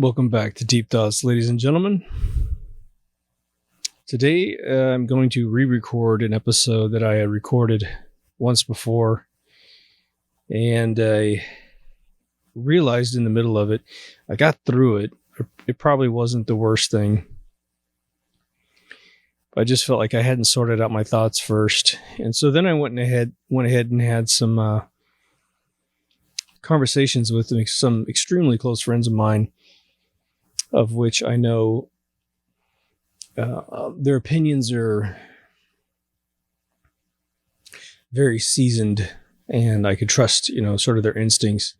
Welcome back to Deep Thoughts, ladies and gentlemen. Today, I'm going to re-record an episode that I had recorded once before, and I realized in the middle of it, I got through it. It probably wasn't the worst thing. I just felt like I hadn't sorted out my thoughts first, and so then I went ahead and had some conversations with some extremely close friends of mine, of which I know their opinions are very seasoned, and I could trust, sort of their instincts.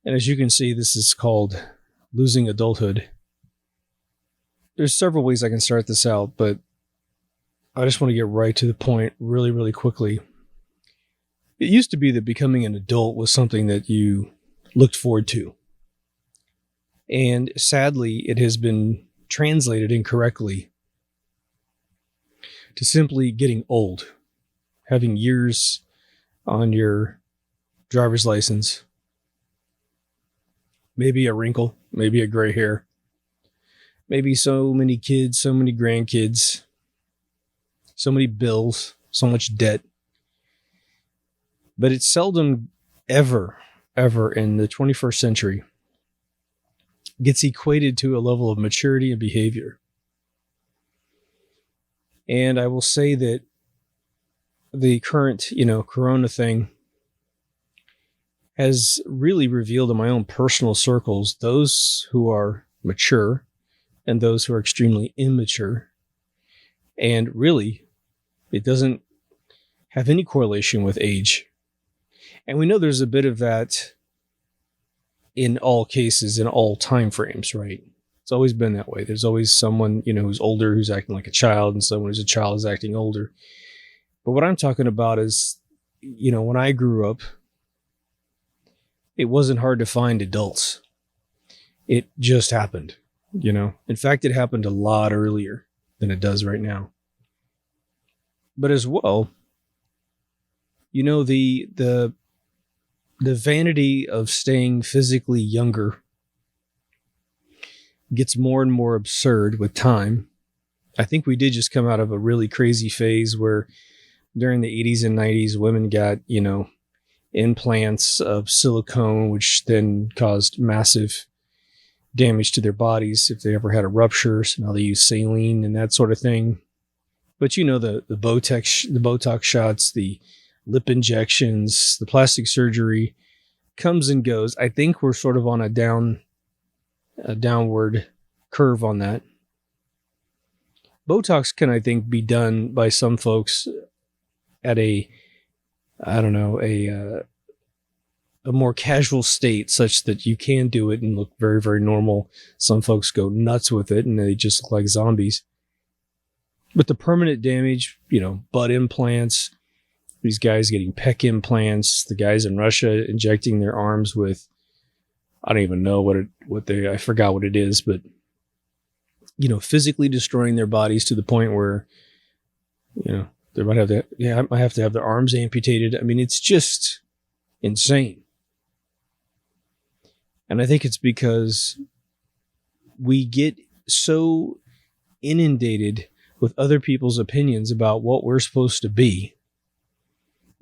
And as you can see, this is called Losing Adulthood. There's several ways I can start this out, but I just want to get right to the point really, really quickly. It used to be that becoming an adult was something that you looked forward to. And sadly, it has been translated incorrectly to simply getting old, having years on your driver's license, maybe a wrinkle, maybe a gray hair, maybe so many kids, so many grandkids, so many bills, so much debt. But it's seldom ever in the 21st century gets equated to a level of maturity and behavior. And I will say that the current, Corona thing has really revealed in my own personal circles those who are mature and those who are extremely immature. And really, it doesn't have any correlation with age. And we know there's a bit of that in all cases, in all time frames, right? It's always been that way. There's always someone, who's older, who's acting like a child, and someone who's a child is acting older. But what I'm talking about is, when I grew up, it wasn't hard to find adults. It just happened, In fact, it happened a lot earlier than it does right now. But as well, the vanity of staying physically younger gets more and more absurd with time. I think we did just come out of a really crazy phase where during the 80s and 90s, women got, implants of silicone, which then caused massive damage to their bodies if they ever had a rupture. So now they use saline and that sort of thing. But the Botox shots, the lip injections, the plastic surgery comes and goes. I think we're sort of on a downward curve on that. Botox can, I think, be done by some folks at a more casual state such that you can do it and look very, very normal. Some folks go nuts with it and they just look like zombies. But the permanent damage, butt implants, these guys getting pec implants, the guys in Russia injecting their arms with, I don't even know I forgot what it is, but, physically destroying their bodies to the point where, they might have to have their arms amputated. I mean, it's just insane. And I think it's because we get so inundated with other people's opinions about what we're supposed to be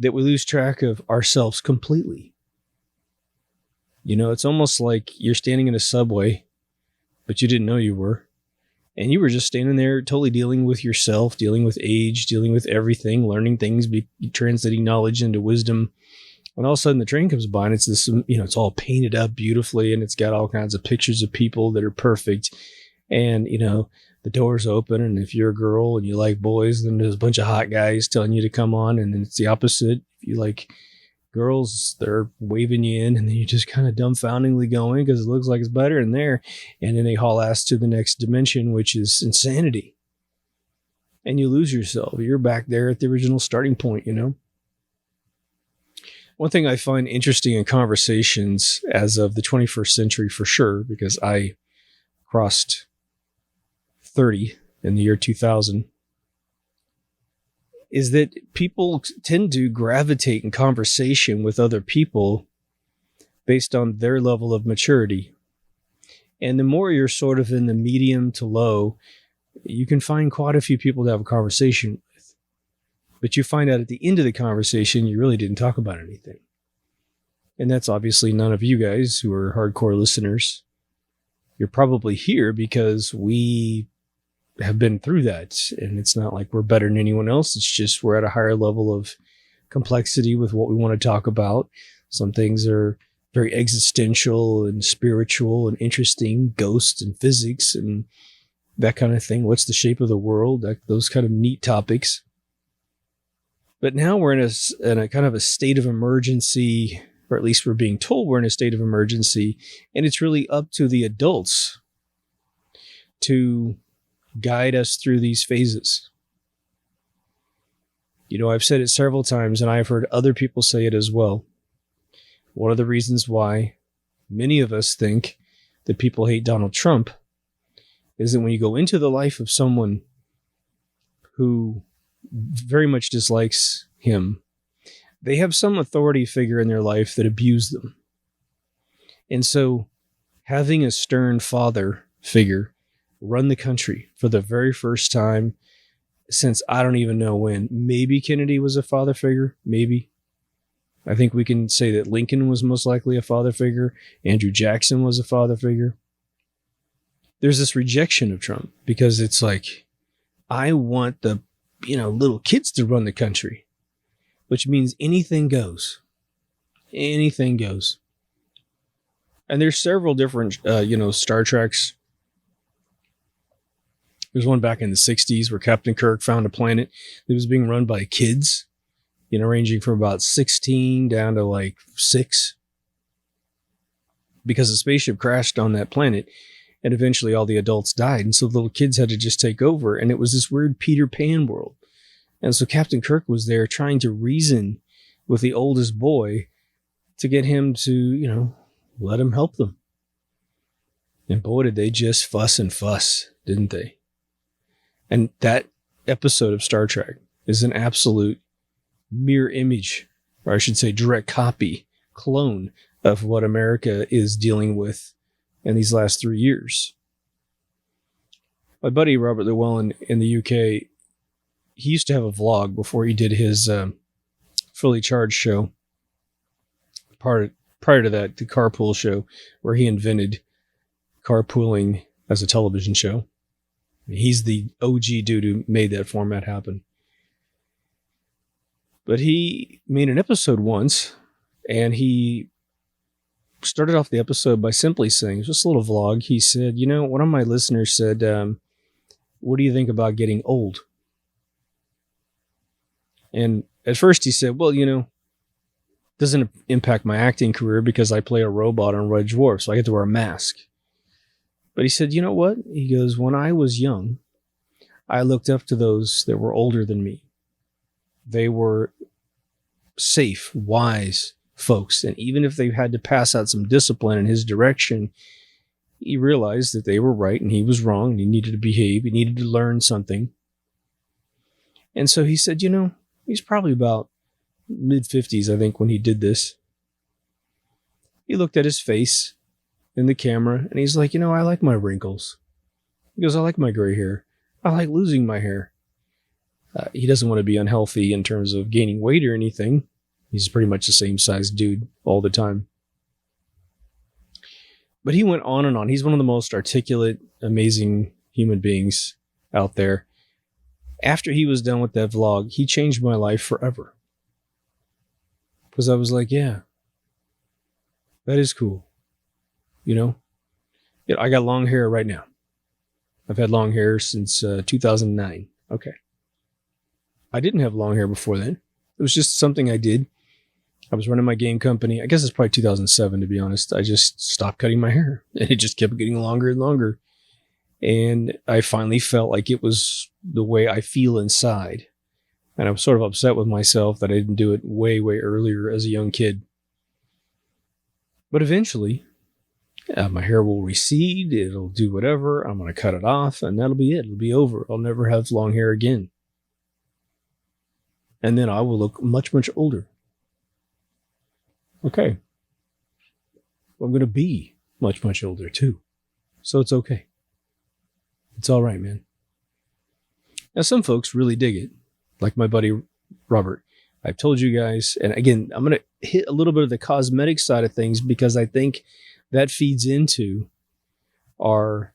that we lose track of ourselves completely. It's almost like you're standing in a subway, but you didn't know you were. And you were just standing there totally dealing with yourself, dealing with age, dealing with everything, learning things, translating knowledge into wisdom. And all of a sudden the train comes by and it's this, it's all painted up beautifully and it's got all kinds of pictures of people that are perfect. And, the doors open, and if you're a girl and you like boys, then there's a bunch of hot guys telling you to come on, and then it's the opposite. If you like girls, they're waving you in, and then you just kind of dumbfoundingly go in because it looks like it's better in there, and then they haul ass to the next dimension, which is insanity. And you lose yourself. You're back there at the original starting point, One thing I find interesting in conversations as of the 21st century for sure, because I crossed 30 in the year 2000, is that people tend to gravitate in conversation with other people based on their level of maturity. And the more you're sort of in the medium to low, you can find quite a few people to have a conversation with. But you find out at the end of the conversation, you really didn't talk about anything. And that's obviously none of you guys who are hardcore listeners. You're probably here because we have been through that. And it's not like we're better than anyone else. It's just we're at a higher level of complexity with what we want to talk about. Some things are very existential and spiritual and interesting, ghosts and physics and that kind of thing. What's the shape of the world? Those kind of neat topics. But now we're in a kind of a state of emergency, or at least we're being told we're in a state of emergency, and it's really up to the adults to guide us through these phases. You know, I've said it several times, and I've heard other people say it as well. One of the reasons why many of us think that people hate Donald Trump is that when you go into the life of someone who very much dislikes him, they have some authority figure in their life that abused them. And so having a stern father figure run the country for the very first time since I don't even know when. Maybe Kennedy was a father figure. Maybe. I think we can say that Lincoln was most likely a father figure. Andrew Jackson was a father figure. There's this rejection of Trump because it's like, I want the, little kids to run the country, which means anything goes. Anything goes. And there's several different, Star Treks. There's one back in the 60s where Captain Kirk found a planet that was being run by kids, ranging from about 16 down to like 6. Because the spaceship crashed on that planet and eventually all the adults died. And so the little kids had to just take over. And it was this weird Peter Pan world. And so Captain Kirk was there trying to reason with the oldest boy to get him to, let him help them. And boy, did they just fuss and fuss, didn't they? And that episode of Star Trek is an absolute mirror image, or I should say direct copy, clone of what America is dealing with in these last 3 years. My buddy Robert Llewellyn in the UK, he used to have a vlog before he did his Fully Charged show. Prior to that, the Carpool show, where he invented carpooling as a television show. He's the OG dude who made that format happen. But he made an episode once, and he started off the episode by simply saying, just a little vlog, he said, one of my listeners said, what do you think about getting old? And at first he said, well, doesn't impact my acting career because I play a robot on Red Dwarf, so I get to wear a mask. But he said, you know what? He goes, when I was young, I looked up to those that were older than me. They were safe, wise folks. And even if they had to pass out some discipline in his direction, he realized that they were right and he was wrong. And he needed to behave. He needed to learn something. And so he said, he's probably about mid-50s, I think, when he did this. He looked at his face in the camera, and he's like, I like my wrinkles. He goes, I like my gray hair. I like losing my hair. He doesn't want to be unhealthy in terms of gaining weight or anything. He's pretty much the same size dude all the time. But he went on and on. He's one of the most articulate, amazing human beings out there. After he was done with that vlog, he changed my life forever. Because I was like, yeah, that is cool. I got long hair right now. I've had long hair since 2009. Okay. I didn't have long hair before then. It was just something I did. I was running my game company. I guess it's probably 2007, to be honest. I just stopped cutting my hair, and it just kept getting longer and longer. And I finally felt like it was the way I feel inside. And I was sort of upset with myself that I didn't do it way, way earlier as a young kid. But eventually, my hair will recede. It'll do whatever. I'm going to cut it off, and that'll be it. It'll be over. I'll never have long hair again. And then I will look much, much older. Okay. Well, I'm going to be much, much older too. So it's okay. It's all right, man. Now, some folks really dig it, like my buddy Robert. I've told you guys, and again, I'm going to hit a little bit of the cosmetic side of things because I think that feeds into our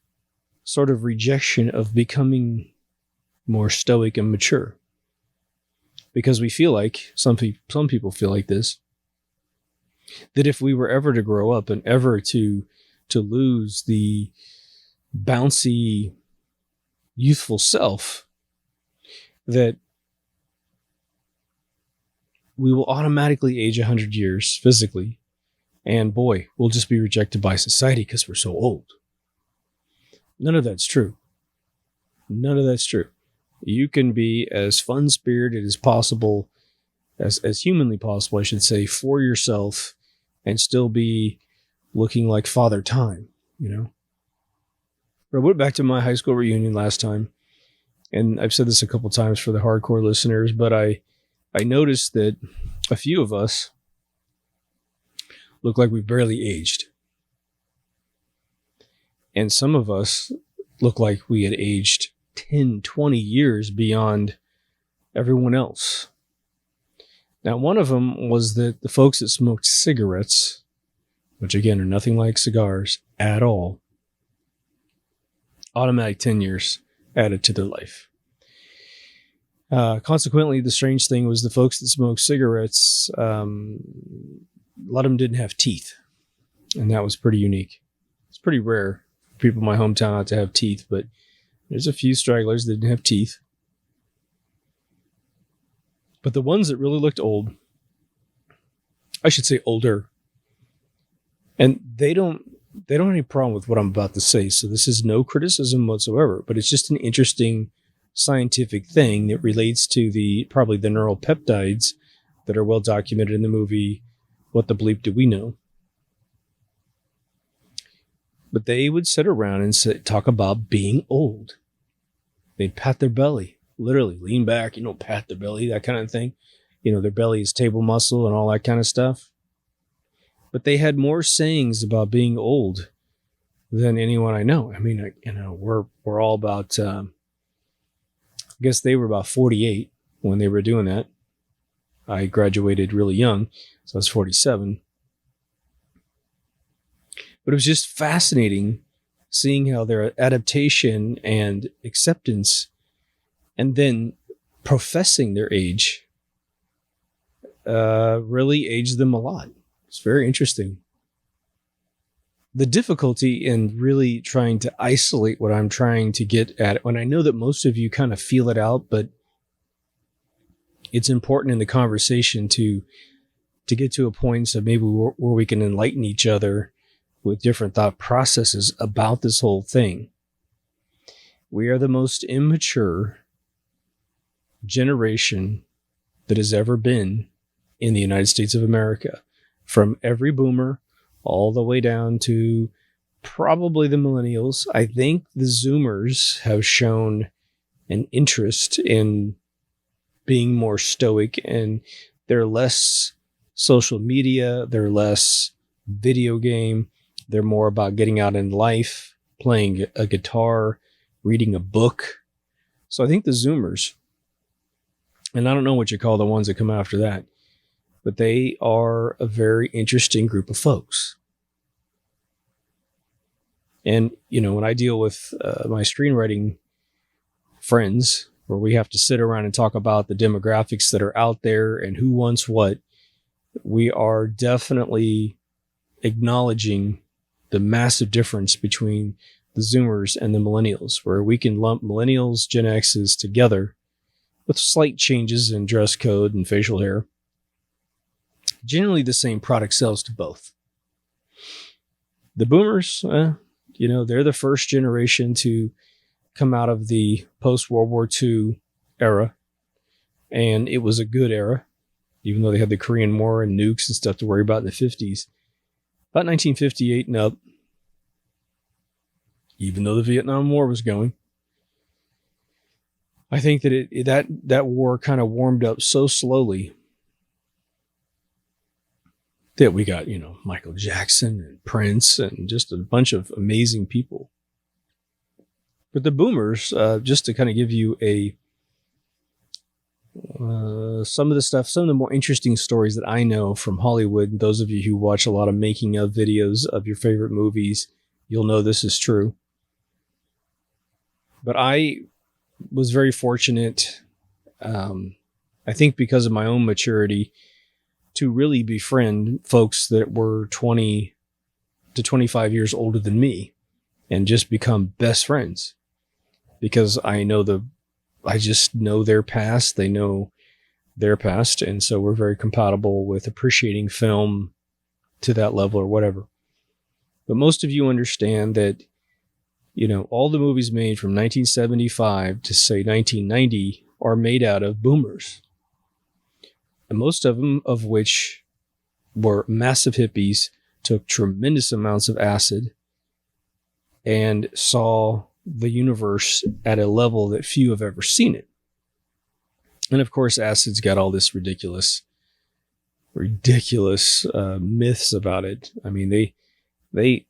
sort of rejection of becoming more stoic and mature. Because we feel like, some people feel like this, that if we were ever to grow up and ever to lose the bouncy, youthful self, that we will automatically age 100 years physically. And boy, we'll just be rejected by society because we're so old. None of that's true. None of that's true. You can be as fun-spirited as possible, as humanly possible, I should say, for yourself and still be looking like Father Time, you know? But I went back to my high school reunion last time, and I've said this a couple times for the hardcore listeners, but I noticed that a few of us look like we've barely aged. And some of us look like we had aged 10, 20 years beyond everyone else. Now, one of them was that the folks that smoked cigarettes, which again are nothing like cigars at all, automatic 10 years added to their life. Consequently, the strange thing was the folks that smoked cigarettes, a lot of them didn't have teeth. And that was pretty unique. It's pretty rare for people in my hometown not to have teeth, but there's a few stragglers that didn't have teeth. But the ones that really looked old, I should say older, and they don't have any problem with what I'm about to say. So this is no criticism whatsoever, but it's just an interesting scientific thing that relates to probably the neural peptides that are well documented in the movie What the Bleep Do We Know? But they would sit around and talk about being old. They'd pat their belly, literally lean back, pat their belly, that kind of thing. Their belly is table muscle and all that kind of stuff. But they had more sayings about being old than anyone I know. I mean, we're all about, I guess they were about 48 when they were doing that. I graduated really young, so I was 47. But it was just fascinating seeing how their adaptation and acceptance and then professing their age really aged them a lot. It's very interesting. The difficulty in really trying to isolate what I'm trying to get at, when I know that most of you kind of feel it out, but it's important in the conversation to get to a point so maybe where we can enlighten each other with different thought processes about this whole thing. We are the most immature generation that has ever been in the United States of America. From every boomer all the way down to probably the millennials. I think the Zoomers have shown an interest in being more stoic, and they're less social media, they're less video game. They're more about getting out in life, playing a guitar, reading a book. So I think the Zoomers, and I don't know what you call the ones that come after that, but they are a very interesting group of folks. And, when I deal with my screenwriting friends, where we have to sit around and talk about the demographics that are out there and who wants what, we are definitely acknowledging the massive difference between the Zoomers and the millennials, where we can lump millennials, Gen X's together with slight changes in dress code and facial hair. Generally the same product sells to both. The boomers, they're the first generation to come out of the post-World War II era. And it was a good era, even though they had the Korean War and nukes and stuff to worry about in the 50s. About 1958 and up, even though the Vietnam War was going, I think that that war kind of warmed up so slowly that we got, Michael Jackson and Prince and just a bunch of amazing people But the boomers, just to kind of give you some of the more interesting stories that I know from Hollywood, and those of you who watch a lot of making of videos of your favorite movies, you'll know this is true. But I was very fortunate, I think because of my own maturity, to really befriend folks that were 20 to 25 years older than me and just become best friends, because I just know their past. They know their past. And so we're very compatible with appreciating film to that level or whatever. But most of you understand that, all the movies made from 1975 to say 1990 are made out of boomers. And most of them, of which were massive hippies, took tremendous amounts of acid and saw the universe at a level that few have ever seen it. And of course, acid's got all this ridiculous myths about it. I mean, they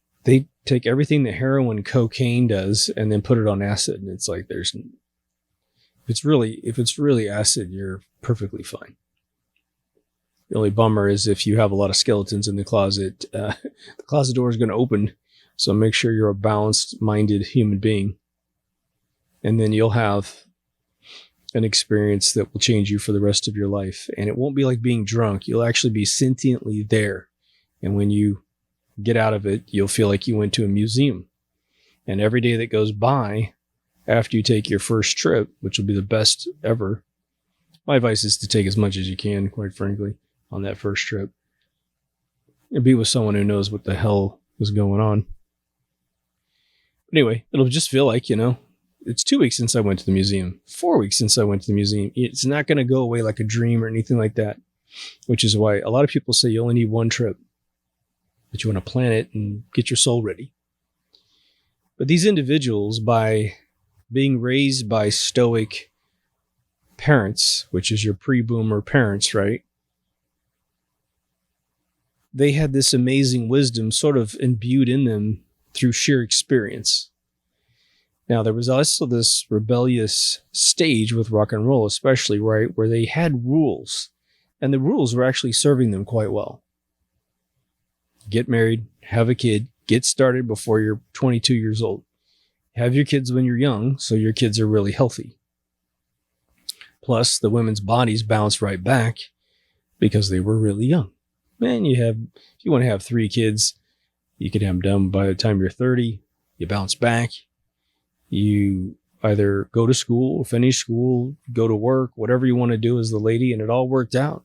take everything that heroin, cocaine does and then put it on acid. And it's like, if it's really acid, you're perfectly fine. The only bummer is if you have a lot of skeletons in the closet, the closet door is going to open. So make sure you're a balanced minded human being. And then you'll have an experience that will change you for the rest of your life. And it won't be like being drunk. You'll actually be sentiently there. And when you get out of it, you'll feel like you went to a museum. And every day that goes by after you take your first trip, which will be the best ever, my advice is to take as much as you can, quite frankly, on that first trip. And be with someone who knows what the hell is going on. Anyway, it'll just feel like, it's 2 weeks since I went to the museum, 4 weeks since I went to the museum. It's not going to go away like a dream or anything like that, which is why a lot of people say you only need one trip, but you want to plan it and get your soul ready. But these individuals, by being raised by stoic parents, which is your pre-boomer parents, right? They had this amazing wisdom sort of imbued in them through sheer experience. Now, there was also this rebellious stage with rock and roll, especially, right, where they had rules, and the rules were actually serving them quite well. Get married, have a kid, get started before you're 22 years old. Have your kids when you're young, so your kids are really healthy. Plus, the women's bodies bounce right back because they were really young. Man, if you want to have 3 kids, you could have them done by the time you're 30. You bounce back. You either go to school, finish school, go to work, whatever you want to do as the lady, and it all worked out.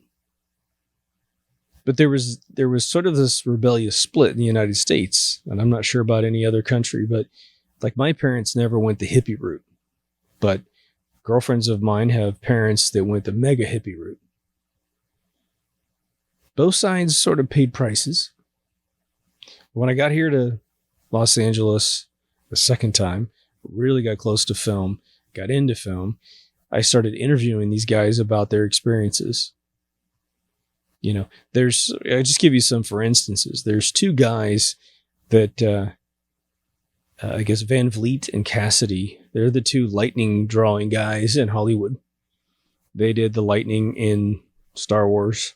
But there was sort of this rebellious split in the United States, and I'm not sure about any other country, but like my parents never went the hippie route, but girlfriends of mine have parents that went the mega hippie route. Both sides sort of paid prices. When I got here to Los Angeles the second time, really got close to film, got into film, I started interviewing these guys about their experiences. I'll just give you some for instances. There's 2 guys that, I guess Van Vliet and Cassidy, they're the 2 lightning drawing guys in Hollywood. They did the lightning in Star Wars.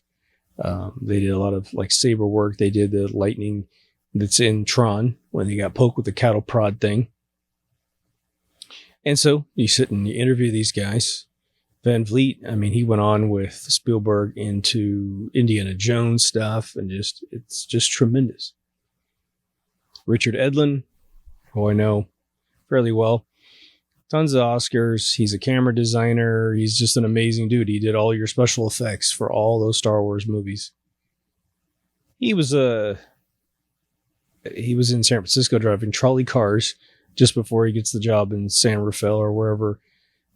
They did a lot of like saber work. They did the lightning that's in Tron when they got poked with the cattle prod thing. And so you sit and you interview these guys. Van Vliet, he went on with Spielberg into Indiana Jones stuff, and it's just tremendous. Richard Edlund, who I know fairly well, tons of Oscars. He's a camera designer. He's just an amazing dude. He did all your special effects for all those Star Wars movies. He was in San Francisco driving trolley cars just before he gets the job in San Rafael or wherever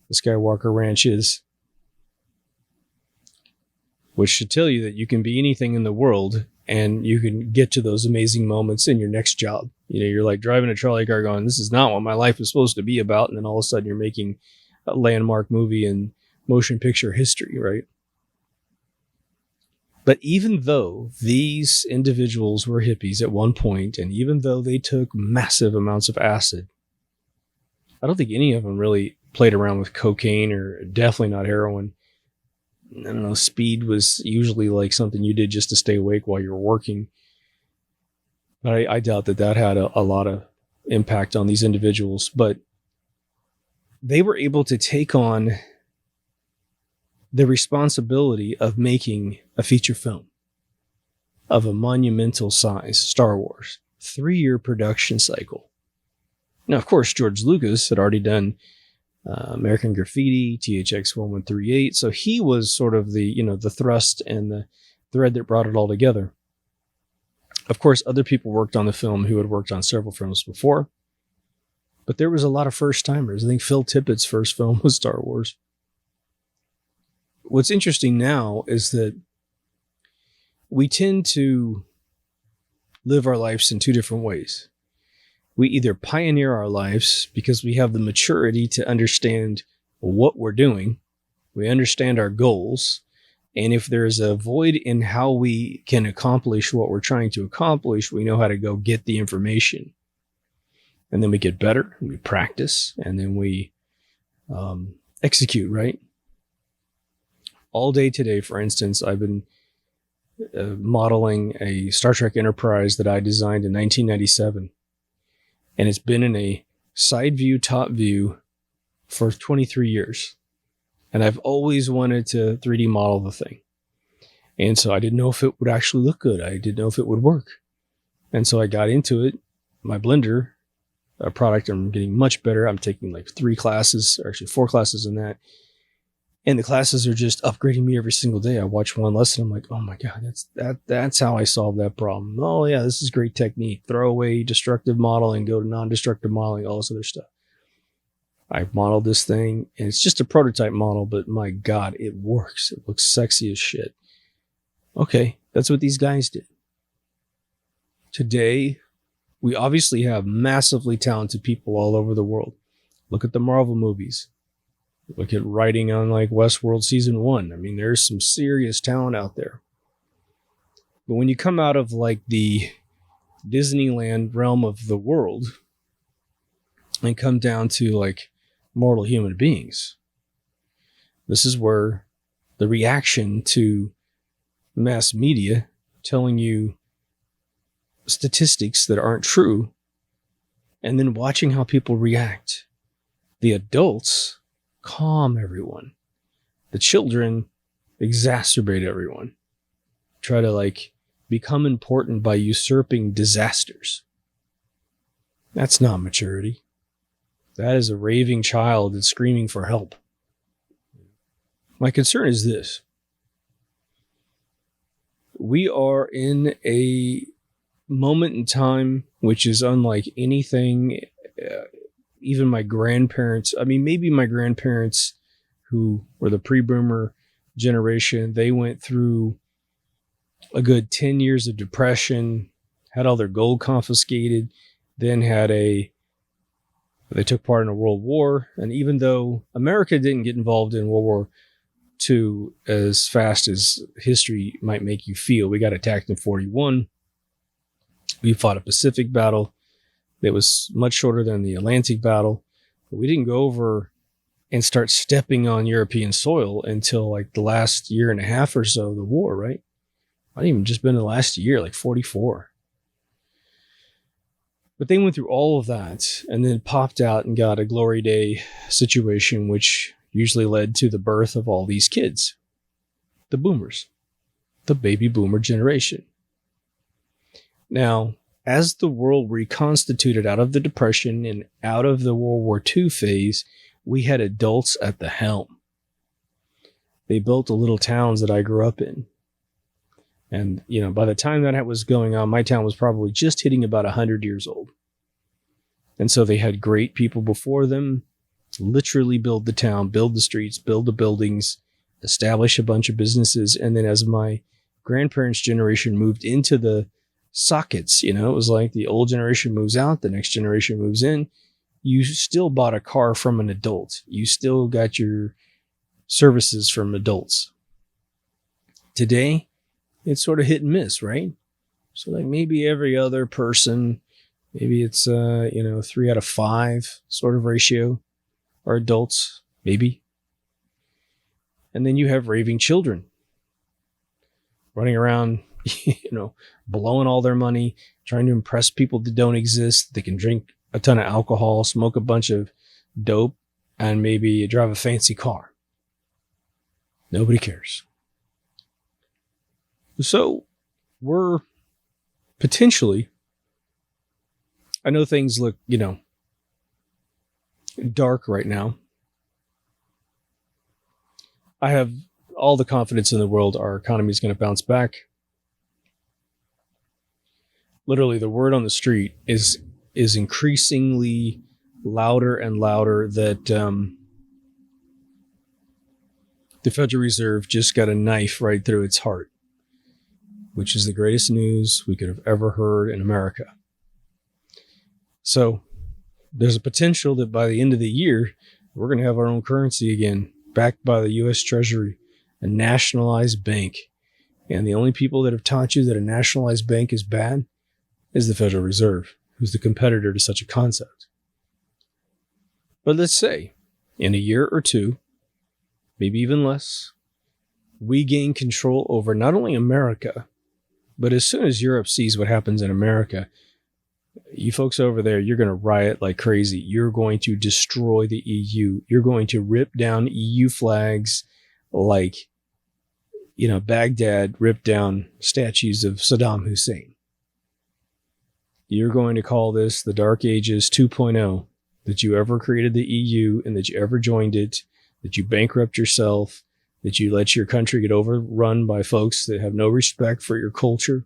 the Skywalker Ranch is. Which should tell you that you can be anything in the world and you can get to those amazing moments in your next job. You're like driving a trolley car going, this is not what my life is supposed to be about. And then all of a sudden you're making a landmark movie in motion picture history, right? But even though these individuals were hippies at one point, and even though they took massive amounts of acid, I don't think any of them really played around with cocaine, or definitely not heroin. I don't know, speed was usually like something you did just to stay awake while you were working. But I doubt that had a lot of impact on these individuals. But they were able to take on the responsibility of making a feature film of a monumental size, Star Wars, 3-year production cycle. Now, of course, George Lucas had already done American Graffiti, THX 1138. So he was sort of the thrust and the thread that brought it all together. Of course, other people worked on the film who had worked on several films before, but there was a lot of first timers. I think Phil Tippett's first film was Star Wars. What's interesting now is that we tend to live our lives in two different ways. We either pioneer our lives because we have the maturity to understand what we're doing. We understand our goals. And if there's a void in how we can accomplish what we're trying to accomplish, we know how to go get the information. And then we get better, and we practice, and then we execute, right? All day today, for instance, I've been modeling a Star Trek Enterprise that I designed in 1997. And it's been in a side view, top view for 23 years. And I've always wanted to 3D model the thing. And so I didn't know if it would actually look good. I didn't know if it would work. And so I got into it. My Blender, a product I'm getting much better. I'm taking like 3 classes, or actually 4 classes in that. And the classes are just upgrading me every single day. I watch one lesson. I'm like, oh my God, that's how I solve that problem. Oh yeah, this is great technique. Throw away destructive modeling, go to non-destructive modeling, all this other stuff. I modeled this thing, and it's just a prototype model, but my God, it works. It looks sexy as shit. Okay, that's what these guys did. Today, we obviously have massively talented people all over the world. Look at the Marvel movies. Look at writing on like Westworld season 1. I mean, there's some serious talent out there. But when you come out of like the Disneyland realm of the world and come down to like mortal human beings, this is where the reaction to mass media telling you statistics that aren't true, and then watching how people react. The adults calm everyone. The children exacerbate everyone. Try to like become important by usurping disasters. That's not maturity. That is a raving child that's screaming for help. My concern is this. We are in a moment in time which is unlike anything even my grandparents, I mean, maybe my grandparents who were the pre-boomer generation, they went through a good 10 years of depression, had all their gold confiscated, then they took part in a world war. And even though America didn't get involved in World War II as fast as history might make you feel, we got attacked in 41. We fought a Pacific battle that was much shorter than the Atlantic battle, but we didn't go over and start stepping on European soil until like the last year and a half or so of the war, right? Not even just been the last year, like 44. But they went through all of that and then popped out and got a glory day situation, which usually led to the birth of all these kids, the boomers, the baby boomer generation. Now, as the world reconstituted out of the Depression and out of the World War II phase, we had adults at the helm. They built the little towns that I grew up in. And, by the time that was going on, my town was probably just hitting about 100 years old. And so they had great people before them literally build the town, build the streets, build the buildings, establish a bunch of businesses. And then as my grandparents' generation moved into the sockets, it was like the old generation moves out, the next generation moves in. You still bought a car from an adult. You still got your services from adults. Today, it's sort of hit and miss, right? So like maybe every other person Maybe it's 3 out of 5 sort of ratio are adults, maybe. And then you have raving children running around, blowing all their money, trying to impress people that don't exist. They can drink a ton of alcohol, smoke a bunch of dope, and maybe drive a fancy car. Nobody cares. So we're potentially, I know things look, dark right now. I have all the confidence in the world our economy is going to bounce back. Literally, the word on the street is increasingly louder and louder that the Federal Reserve just got a knife right through its heart, which is the greatest news we could have ever heard in America. So there's a potential that by the end of the year, we're going to have our own currency again, backed by the U.S. Treasury, a nationalized bank. And the only people that have taught you that a nationalized bank is bad is the Federal Reserve, who's the competitor to such a concept. But let's say in a year or two, maybe even less, we gain control over not only America, but as soon as Europe sees what happens in America, you folks over there, you're going to riot like crazy. You're going to destroy the EU. You're going to rip down EU flags like, Baghdad ripped down statues of Saddam Hussein. You're going to call this the Dark Ages 2.0, that you ever created the EU and that you ever joined it, that you bankrupt yourself, that you let your country get overrun by folks that have no respect for your culture,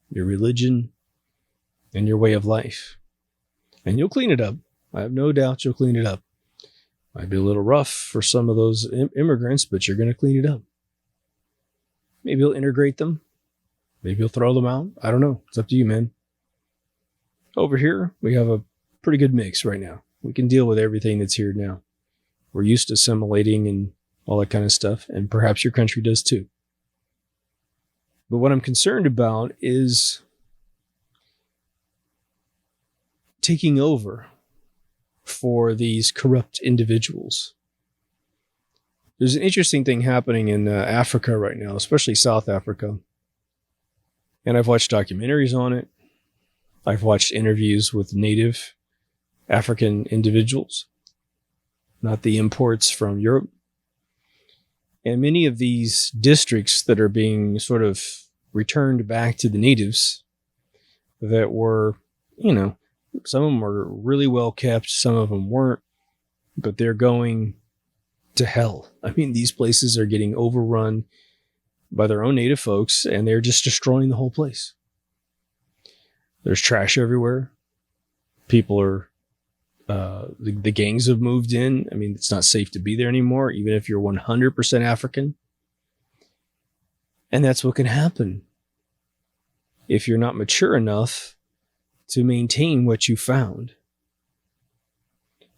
your religion, and your way of life. And you'll clean it up. I have no doubt you'll clean it up. Might be a little rough for some of those immigrants, but you're going to clean it up. Maybe you'll integrate them. Maybe you'll throw them out. I don't know. It's up to you, man. Over here, we have a pretty good mix right now. We can deal with everything that's here now. We're used to assimilating and all that kind of stuff, and perhaps your country does too. But what I'm concerned about is taking over for these corrupt individuals. There's an interesting thing happening in Africa right now, especially South Africa. And I've watched documentaries on it. I've watched interviews with native African individuals, not the imports from Europe. And many of these districts that are being sort of returned back to the natives that were, some of them were really well kept, some of them weren't, but they're going to hell. I mean, these places are getting overrun by their own native folks, and they're just destroying the whole place. There's trash everywhere. People are, the gangs have moved in. I mean, it's not safe to be there anymore, even if you're 100% African. And that's what can happen if you're not mature enough to maintain what you found.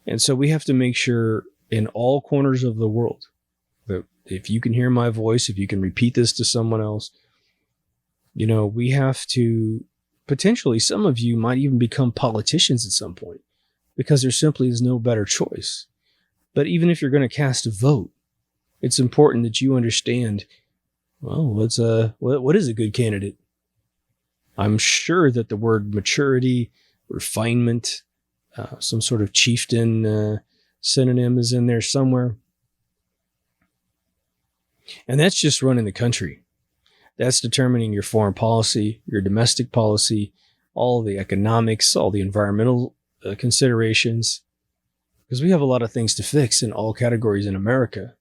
And so we have to make sure in all corners of the world that if you can hear my voice, if you can repeat this to someone else, we have to potentially, some of you might even become politicians at some point because there simply is no better choice. But even if you're going to cast a vote, it's important that you understand, well, what is a good candidate? I'm sure that the word maturity, refinement, some sort of chieftain synonym is in there somewhere. And that's just running the country. That's determining your foreign policy, your domestic policy, all the economics, all the environmental considerations. Because we have a lot of things to fix in all categories in America.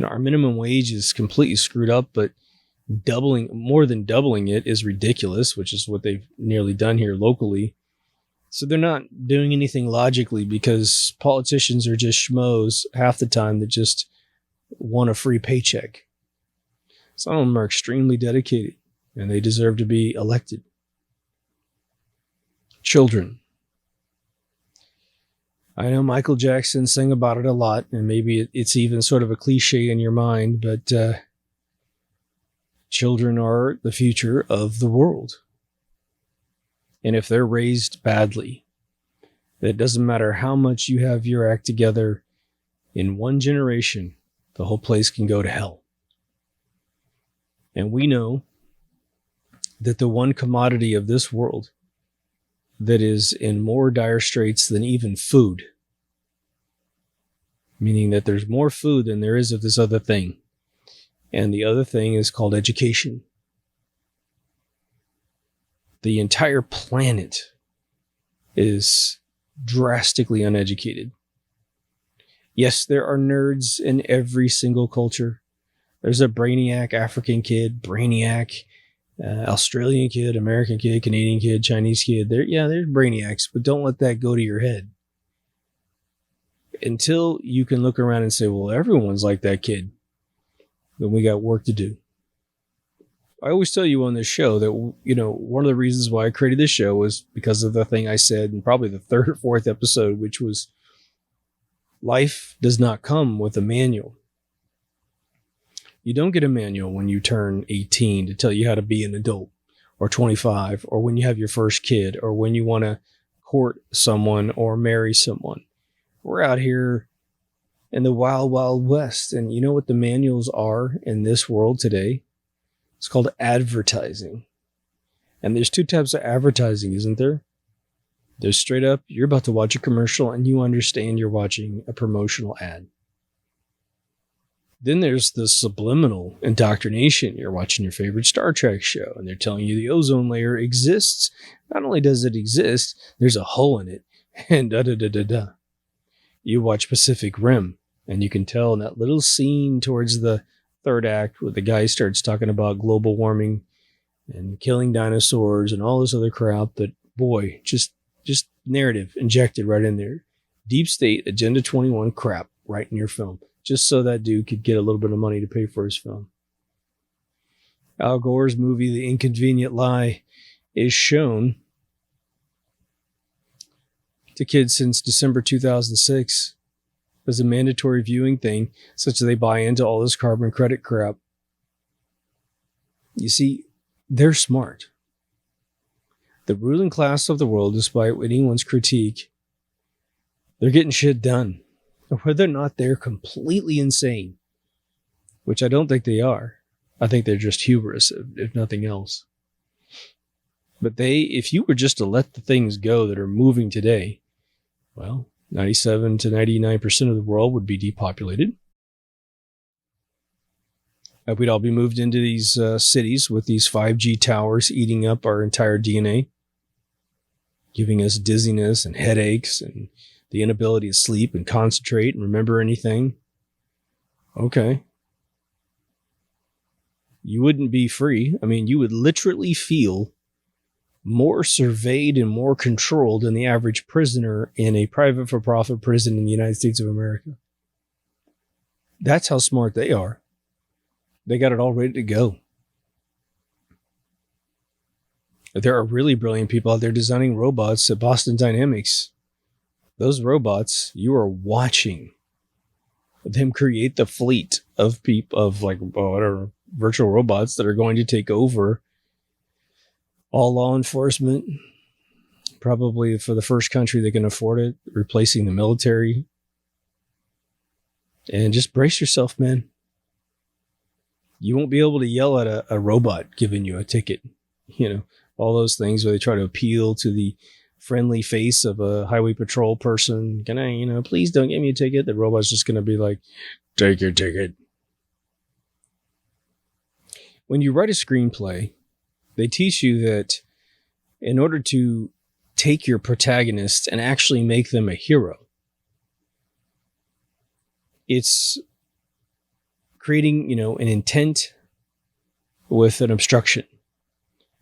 Our minimum wage is completely screwed up, but more than doubling it is ridiculous, which is what they've nearly done here locally. So they're not doing anything logically because politicians are just schmoes half the time that just want a free paycheck. Some of them are extremely dedicated and they deserve to be elected. Children. I know Michael Jackson sang about it a lot, and maybe it's even sort of a cliche in your mind, but children are the future of the world. And if they're raised badly, it doesn't matter how much you have your act together, in one generation, the whole place can go to hell. And we know that the one commodity of this world that is in more dire straits than even food, meaning that there's more food than there is of this other thing. And the other thing is called education. The entire planet is drastically uneducated. Yes, there are nerds in every single culture. There's a brainiac African kid, brainiac Australian kid, American kid, Canadian kid, Chinese kid. There's brainiacs, but don't let that go to your head. Until you can look around and say, well, everyone's like that kid, then we got work to do. I always tell you on this show that, one of the reasons why I created this show was because of the thing I said in probably the third or fourth episode, which was life does not come with a manual. You don't get a manual when you turn 18 to tell you how to be an adult, or 25, or when you have your first kid, or when you want to court someone or marry someone. We're out here in the wild, wild west. And you know what the manuals are in this world today? It's called advertising. And there's two types of advertising, isn't there? There's straight up, you're about to watch a commercial and you understand you're watching a promotional ad. Then there's the subliminal indoctrination. You're watching your favorite Star Trek show and they're telling you the ozone layer exists. Not only does it exist, there's a hole in it. And da-da-da-da-da. You watch Pacific Rim and you can tell in that little scene towards the third act where the guy starts talking about global warming and killing dinosaurs and all this other crap that, boy, just narrative injected right in there. Deep state, Agenda 21 crap right in your film, just so that dude could get a little bit of money to pay for his film. Al Gore's movie, The Inconvenient Lie, is shown to kids since December 2006 as a mandatory viewing thing, such that they buy into all this carbon credit crap. You see, they're smart. The ruling class of the world, despite anyone's critique, they're getting shit done. Whether or not they're completely insane, which I don't think they are. I think they're just hubris, if nothing else. But if you were just to let the things go that are moving today, well, 97 to 99% of the world would be depopulated. We'd all be moved into these cities with these 5G towers eating up our entire DNA, giving us dizziness and headaches and the inability to sleep and concentrate and remember anything. Okay. You wouldn't be free. I mean, you would literally feel more surveyed and more controlled than the average prisoner in a private for-profit prison in the United States of America. That's how smart they are. They got it all ready to go. There are really brilliant people out there designing robots at Boston Dynamics. Those robots, you are watching them create the fleet of virtual robots that are going to take over all law enforcement, probably for the first country that can afford it, replacing the military. And just brace yourself, man. You won't be able to yell at a robot giving you a ticket. All those things where they try to appeal to the friendly face of a highway patrol person. Can I, please don't give me a ticket? The robot's just going to be like, take your ticket. When you write a screenplay, they teach you that in order to take your protagonist and actually make them a hero, it's creating, an intent with an obstruction.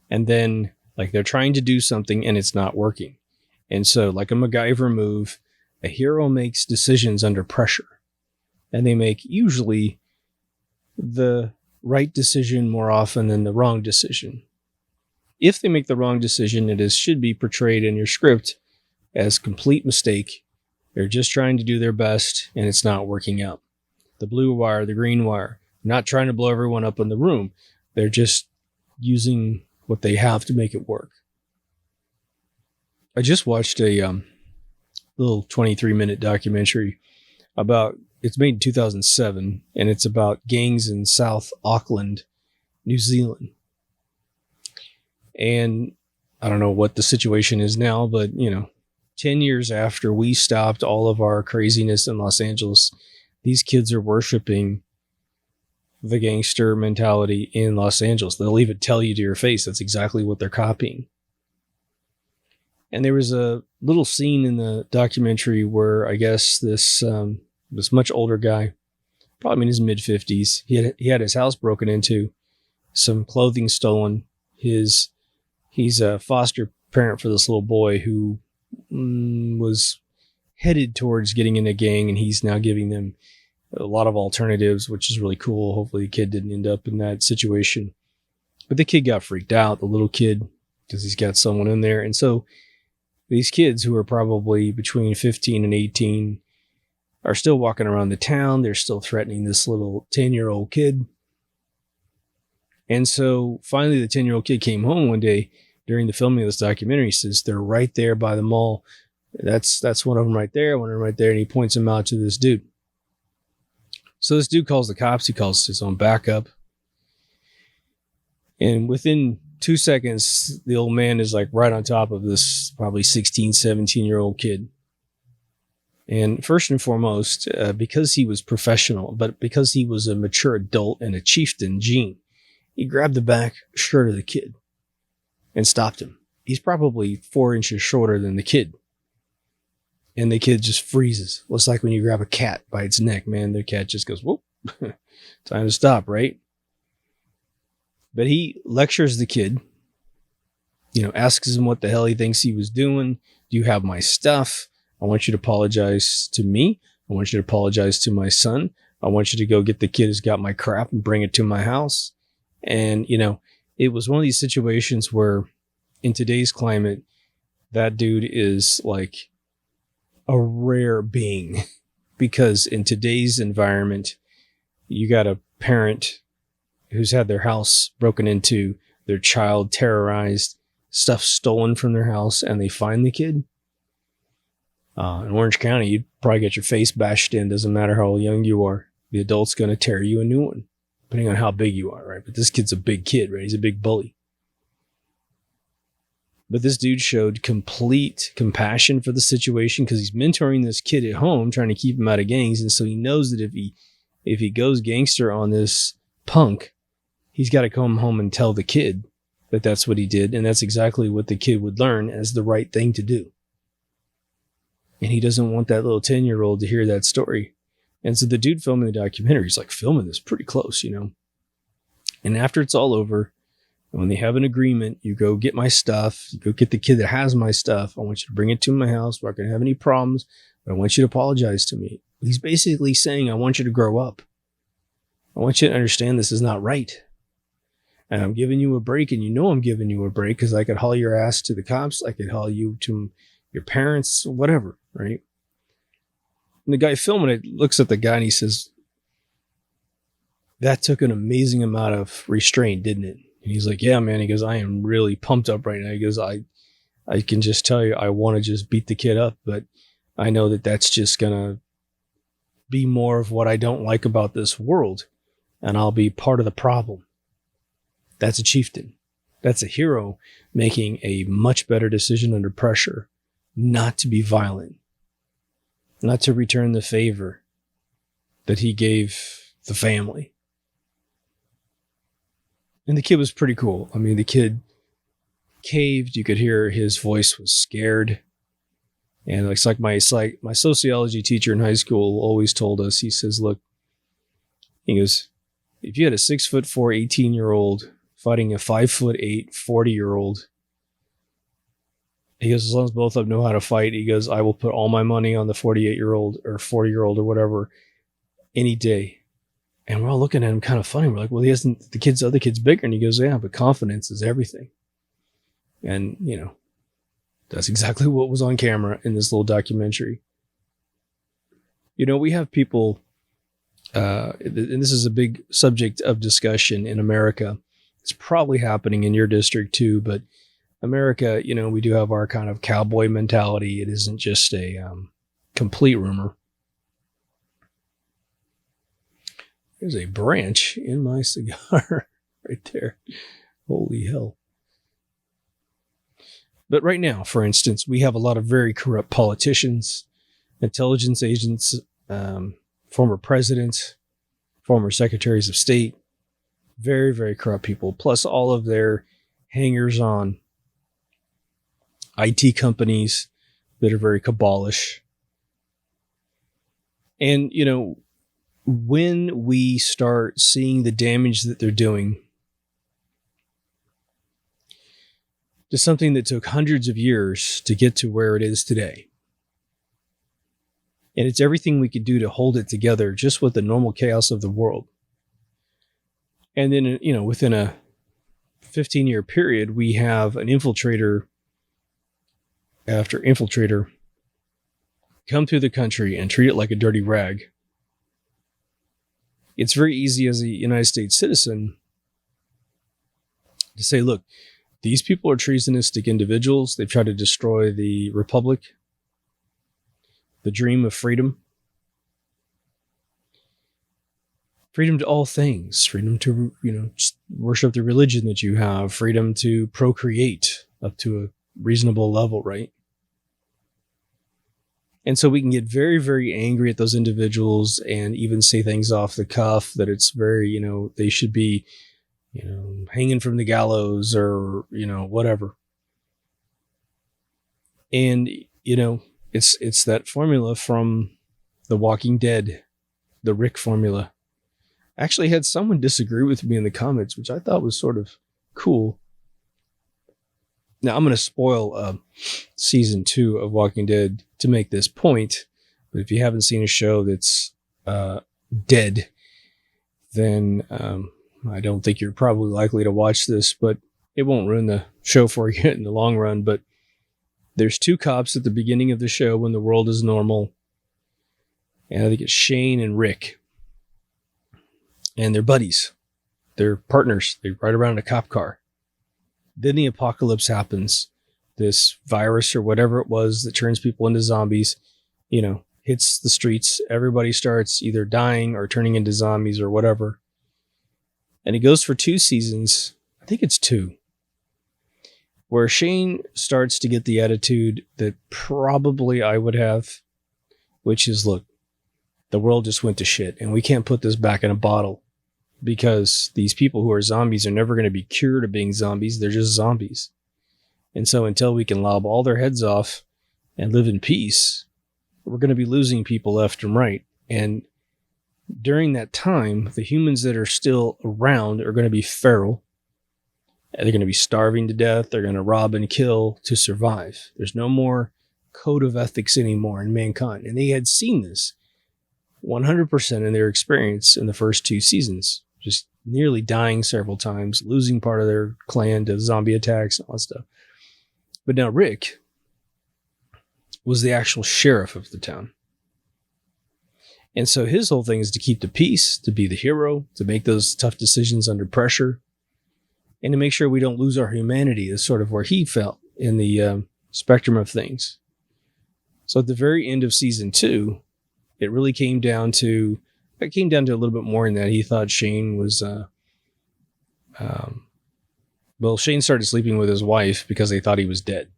And then, they're trying to do something and it's not working. And so, like a MacGyver move, a hero makes decisions under pressure. And they make usually the right decision more often than the wrong decision. If they make the wrong decision, it should be portrayed in your script as complete mistake. They're just trying to do their best and it's not working out. The blue wire, the green wire, not trying to blow everyone up in the room. They're just using what they have to make it work. I just watched a little 23-minute documentary about, it's made in 2007, and it's about gangs in South Auckland, New Zealand. And I don't know what the situation is now, but 10 years after we stopped all of our craziness in Los Angeles, these kids are worshiping the gangster mentality in Los Angeles. They'll even tell you to your face that's exactly what they're copying. And there was a little scene in the documentary where I guess this much older guy, probably in his mid-50s, he had his house broken into, some clothing stolen. He's a foster parent for this little boy who was headed towards getting in a gang, and he's now giving them a lot of alternatives, which is really cool. Hopefully the kid didn't end up in that situation. But the kid got freaked out, the little kid, because he's got someone in there. And so these kids, who are probably between 15 and 18, are still walking around the town. They're still threatening this little 10-year-old kid. And so finally the 10-year-old kid came home one day during the filming of this documentary. He says, they're right there by the mall. That's one of them right there, one of them right there. And he points them out to this dude. So this dude calls the cops. He calls his own backup. And within 2 seconds, the old man is like right on top of this probably 16, 17-year-old kid. And first and foremost, because he was professional, but because he was a mature adult and a chieftain gene, he grabbed the back shirt of the kid and stopped him. He's probably 4 inches shorter than the kid. And the kid just freezes. Well, it's like when you grab a cat by its neck, man. The cat just goes, whoop, time to stop, right? But he lectures the kid, asks him what the hell he thinks he was doing. Do you have my stuff? I want you to apologize to me. I want you to apologize to my son. I want you to go get the kid who's got my crap and bring it to my house. And, it was one of these situations where in today's climate, that dude is like a rare being, because in today's environment, you got a parent who's had their house broken into, their child terrorized, stuff stolen from their house, and they find the kid. In Orange County, you'd probably get your face bashed in. Doesn't matter how young you are. The adult's going to tear you a new one, depending on how big you are, right? But this kid's a big kid, right? He's a big bully. But this dude showed complete compassion for the situation because he's mentoring this kid at home, trying to keep him out of gangs. And so he knows that if he goes gangster on this punk, he's got to come home and tell the kid that that's what he did. And that's exactly what the kid would learn as the right thing to do. And he doesn't want that little 10-year-old to hear that story. And so the dude filming the documentary, he's like filming this pretty close, And after it's all over, when they have an agreement, you go get my stuff. You go get the kid that has my stuff. I want you to bring it to my house. We're not going to have any problems. But I want you to apologize to me. He's basically saying, I want you to grow up. I want you to understand this is not right. And I'm giving you a break, and I'm giving you a break because I could haul your ass to the cops. I could haul you to your parents, whatever, right? And the guy filming it looks at the guy and he says, that took an amazing amount of restraint, didn't it? And he's like, yeah, man. He goes, I am really pumped up right now. He goes, I can just tell you, I want to just beat the kid up, but I know that that's just going to be more of what I don't like about this world. And I'll be part of the problem. That's a chieftain. That's a hero making a much better decision under pressure, not to be violent, not to return the favor that he gave the family. And the kid was pretty cool. I mean, the kid caved. You could hear his voice was scared. And it's like my sociology teacher in high school always told us, he says, look, he goes, if you had a 6'4", 18-year-old fighting a 5'8", 40-year-old, he goes, as long as both of them know how to fight, he goes, I will put all my money on the 48-year-old or 40-year-old or whatever any day. And we're all looking at him kind of funny. We're like, well, the other kid's bigger. And he goes, yeah, but confidence is everything. And, that's exactly what was on camera in this little documentary. We have people, and this is a big subject of discussion in America. It's probably happening in your district too, but America, we do have our kind of cowboy mentality. It isn't just a complete rumor. There's a branch in my cigar right there. Holy hell. But right now, for instance, we have a lot of very corrupt politicians, intelligence agents, former presidents, former secretaries of state, very, very corrupt people, plus all of their hangers on IT companies that are very cabalish. And, when we start seeing the damage that they're doing to something that took hundreds of years to get to where it is today, and it's everything we could do to hold it together just with the normal chaos of the world. And then, within a 15-year period, we have an infiltrator after infiltrator come through the country and treat it like a dirty rag. It's very easy as a United States citizen to say, look, these people are treasonistic individuals. They've tried to destroy the republic, the dream of freedom. Freedom to all things. Freedom to, just worship the religion that you have. Freedom to procreate up to a reasonable level, right? And so we can get very, very angry at those individuals and even say things off the cuff that it's very, they should be, hanging from the gallows or, whatever. And, it's that formula from The Walking Dead, the Rick formula. I actually had someone disagree with me in the comments, which I thought was sort of cool. Now, I'm going to spoil season 2 of Walking Dead to make this point. But if you haven't seen a show that's dead, then I don't think you're probably likely to watch this. But it won't ruin the show for you in the long run. But there's 2 cops at the beginning of the show when the world is normal. And I think it's Shane and Rick. And they're buddies. They're partners. They ride around in a cop car. Then the apocalypse happens. This virus or whatever it was that turns people into zombies, hits the streets. Everybody starts either dying or turning into zombies or whatever. And it goes for 2 seasons. I think it's 2. Where Shane starts to get the attitude that probably I would have, which is, look, the world just went to shit and we can't put this back in a bottle. Because these people who are zombies are never going to be cured of being zombies. They're just zombies. And so until we can lob all their heads off and live in peace, we're going to be losing people left and right. And during that time, the humans that are still around are going to be feral. They're going to be starving to death. They're going to rob and kill to survive. There's no more code of ethics anymore in mankind. And they had seen this 100% in their experience in the first 2 seasons. Just nearly dying several times, losing part of their clan to zombie attacks and all that stuff. But now Rick was the actual sheriff of the town. And so his whole thing is to keep the peace, to be the hero, to make those tough decisions under pressure, and to make sure we don't lose our humanity is sort of where he felt in the spectrum of things. So at the very end of season 2, it really came down to a little bit more in that he thought Shane was, Shane started sleeping with his wife because they thought he was dead.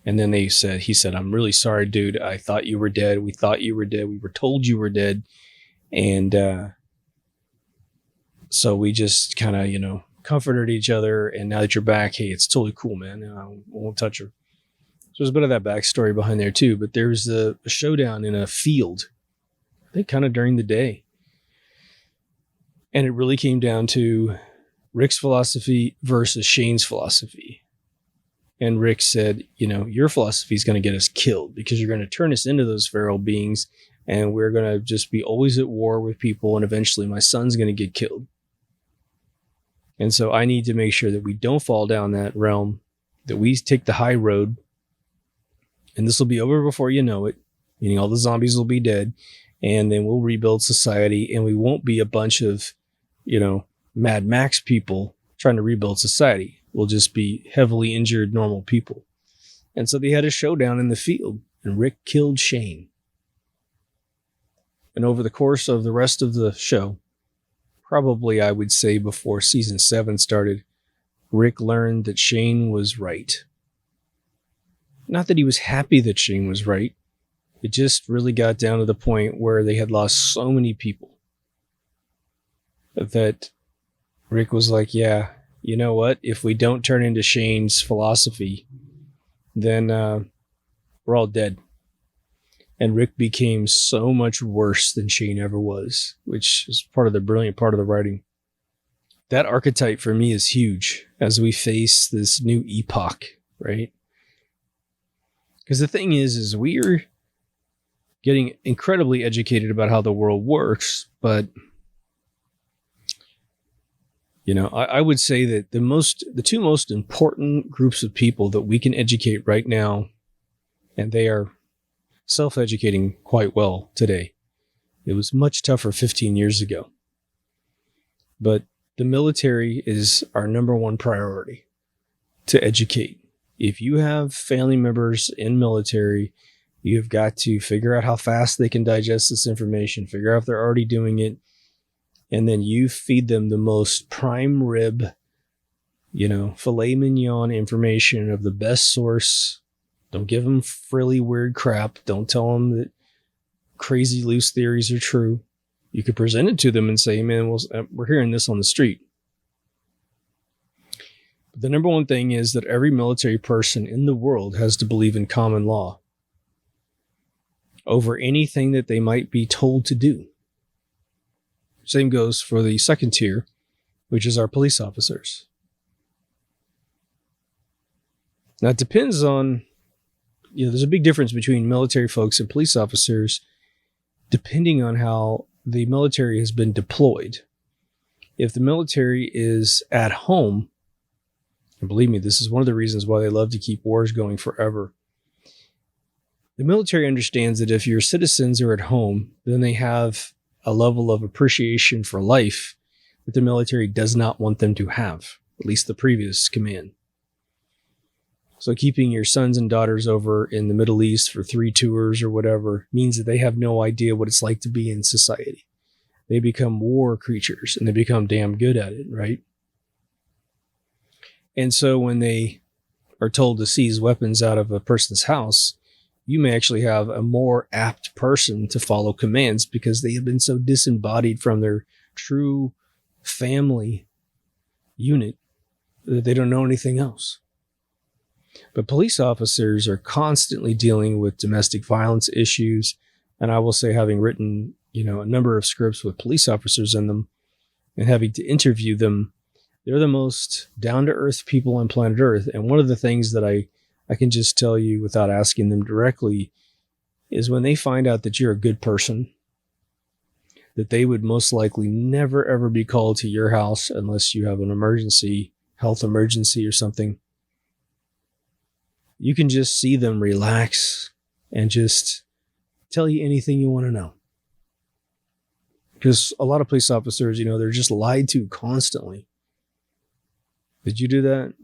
And then he said, I'm really sorry, dude. I thought you were dead. We thought you were dead. We were told you were dead. And so we just kind of, comforted each other. And now that you're back, hey, it's totally cool, man. I won't touch her. So there's a bit of that backstory behind there too. But there's a showdown in a field, I think kind of during the day. And it really came down to Rick's philosophy versus Shane's philosophy. And Rick said, your philosophy is going to get us killed because you're going to turn us into those feral beings and we're going to just be always at war with people. And eventually my son's going to get killed. And so I need to make sure that we don't fall down that realm, that we take the high road. And this will be over before you know it, meaning all the zombies will be dead. And then we'll rebuild society and we won't be a bunch of, Mad Max people trying to rebuild society. will just be heavily injured normal people. And so they had a showdown in the field, and Rick killed Shane. And over the course of the rest of the show, probably I would say before season 7 started, Rick learned that Shane was right. Not that he was happy that Shane was right. It just really got down to the point where they had lost so many people that Rick was like, yeah, you know what? If we don't turn into Shane's philosophy, then we're all dead. And Rick became so much worse than Shane ever was, which is part of the brilliant part of the writing. That archetype for me is huge as we face this new epoch, right? Because the thing is we're getting incredibly educated about how the world works, but you know, I would say that the two most important groups of people that we can educate right now, and they are self-educating quite well today. It was much tougher 15 years ago. But the military is our number one priority to educate. If you have family members in military, you've got to figure out how fast they can digest this information, figure out if they're already doing it, and then you feed them the most prime rib, filet mignon information of the best source. Don't give them frilly, weird crap. Don't tell them that crazy loose theories are true. You could present it to them and say, man, we're hearing this on the street. But the number one thing is that every military person in the world has to believe in common law over anything that they might be told to do. Same goes for the second tier, which is our police officers. Now, it depends on, there's a big difference between military folks and police officers depending on how the military has been deployed. If the military is at home, and believe me, this is one of the reasons why they love to keep wars going forever. The military understands that if your citizens are at home, then they have a level of appreciation for life that the military does not want them to have, at least the previous command. So keeping your sons and daughters over in the Middle East for 3 tours or whatever means that they have no idea what it's like to be in society. They become war creatures and they become damn good at it, right? And so when they are told to seize weapons out of a person's house, you may actually have a more apt person to follow commands because they have been so disembodied from their true family unit that they don't know anything else. But police officers are constantly dealing with domestic violence issues. And I will say, having written, a number of scripts with police officers in them and having to interview them, they're the most down-to-earth people on planet Earth. And one of the things that I can just tell you without asking them directly is when they find out that you're a good person, that they would most likely never, ever be called to your house unless you have an emergency, health emergency or something. You can just see them relax and just tell you anything you want to know. Because a lot of police officers, they're just lied to constantly. Did you do that?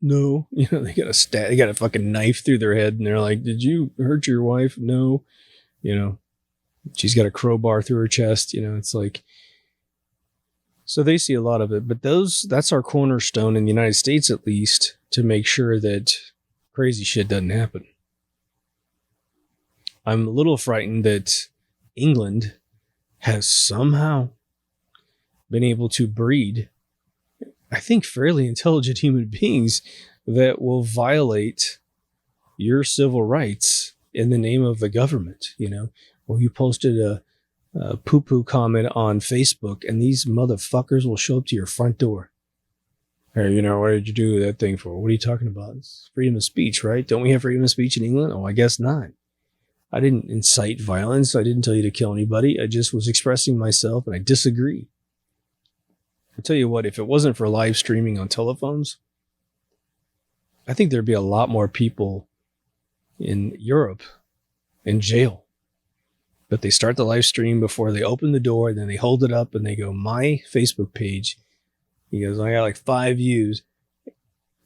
No. They got a fucking knife through their head and they're like, did you hurt your wife? No. She's got a crowbar through her chest. It's like, so they see a lot of it, but that's our cornerstone in the United States, at least, to make sure that crazy shit doesn't happen. I'm a little frightened that England has somehow been able to breed, I think, fairly intelligent human beings that will violate your civil rights in the name of the government. Well, you posted a poo-poo comment on Facebook and these motherfuckers will show up to your front door. Hey, what did you do that thing for? What are you talking about? It's freedom of speech, right? Don't we have freedom of speech in England? Oh, I guess not. I didn't incite violence. I didn't tell you to kill anybody. I just was expressing myself and I disagree. I'll tell you what, if it wasn't for live streaming on telephones, I think there'd be a lot more people in Europe in jail. But they start the live stream before they open the door, and then they hold it up and they go, my Facebook page. He goes, I got like 5 views.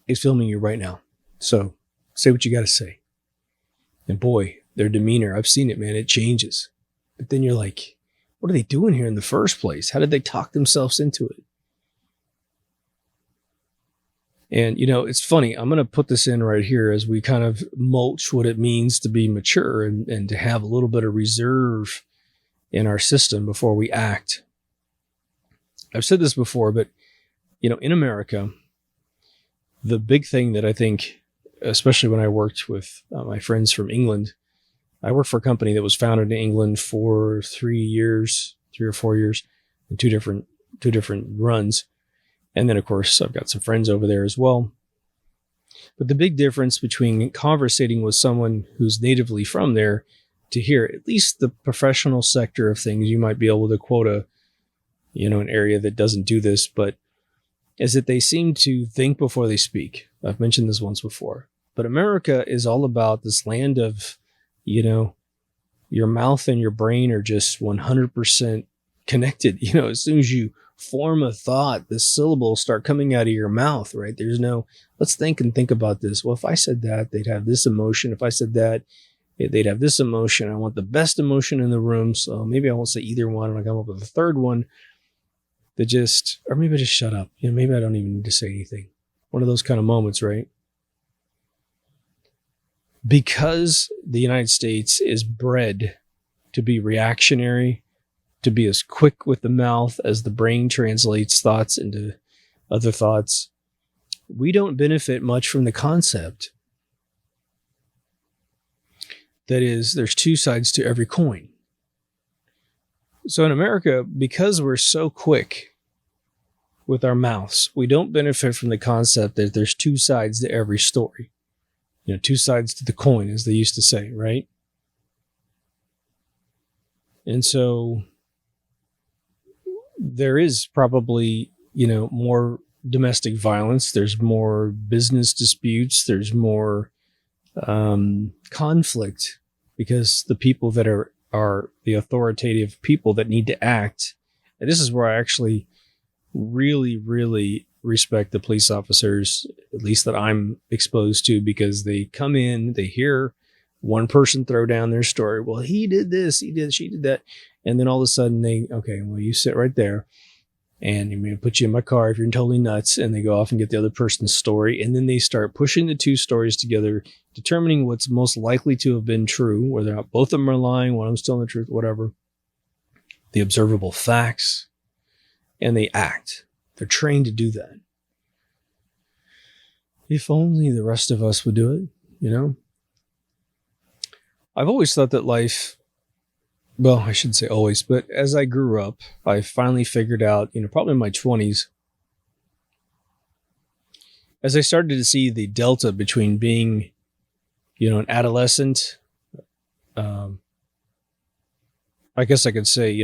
is filming you right now. So say what you got to say. And boy, their demeanor, I've seen it, man. It changes. But then you're like, what are they doing here in the first place? How did they talk themselves into it? And, it's funny. I'm going to put this in right here as we kind of mulch what it means to be mature and to have a little bit of reserve in our system before we act. I've said this before, but, in America, the big thing that I think, especially when I worked with my friends from England, I worked for a company that was founded in England for 3 or 4 years, in two different runs. And then, of course, I've got some friends over there as well. But the big difference between conversating with someone who's natively from there to here, at least the professional sector of things, you might be able to quote an area that doesn't do this, but is that they seem to think before they speak. I've mentioned this once before. But America is all about this land of, your mouth and your brain are just 100% connected. As soon as you form a thought, the syllables start coming out of your mouth, right? There's no, let's think about this. Well, if I said that, they'd have this emotion. If I said that, they'd have this emotion. I want the best emotion in the room. So maybe I won't say either one. And I come up with a third one that or maybe I just shut up. Maybe I don't even need to say anything. One of those kind of moments, right? Because the United States is bred to be reactionary, to be as quick with the mouth as the brain translates thoughts into other thoughts, we don't benefit much from the concept that is, there's two sides to every coin. So in America, because we're so quick with our mouths, we don't benefit from the concept that there's two sides to every story. Two sides to the coin, as they used to say, right? And so there is probably, more domestic violence. There's more business disputes. There's more conflict because the people that are the authoritative people that need to act. And this is where I actually really, really respect the police officers, at least that I'm exposed to, because they come in, they hear one person throw down their story. Well, he did this, she did that. And then all of a sudden you sit right there and I'm going to put you in my car if you're totally nuts. And they go off and get the other person's story. And then they start pushing the two stories together, determining what's most likely to have been true, whether or not both of them are lying, one of them's telling the truth, whatever. The observable facts. And they act. They're trained to do that. If only the rest of us would do it, I've always thought that life, well, I shouldn't say always, but as I grew up, I finally figured out, probably in my 20s, as I started to see the delta between being, an adolescent, I guess I could say,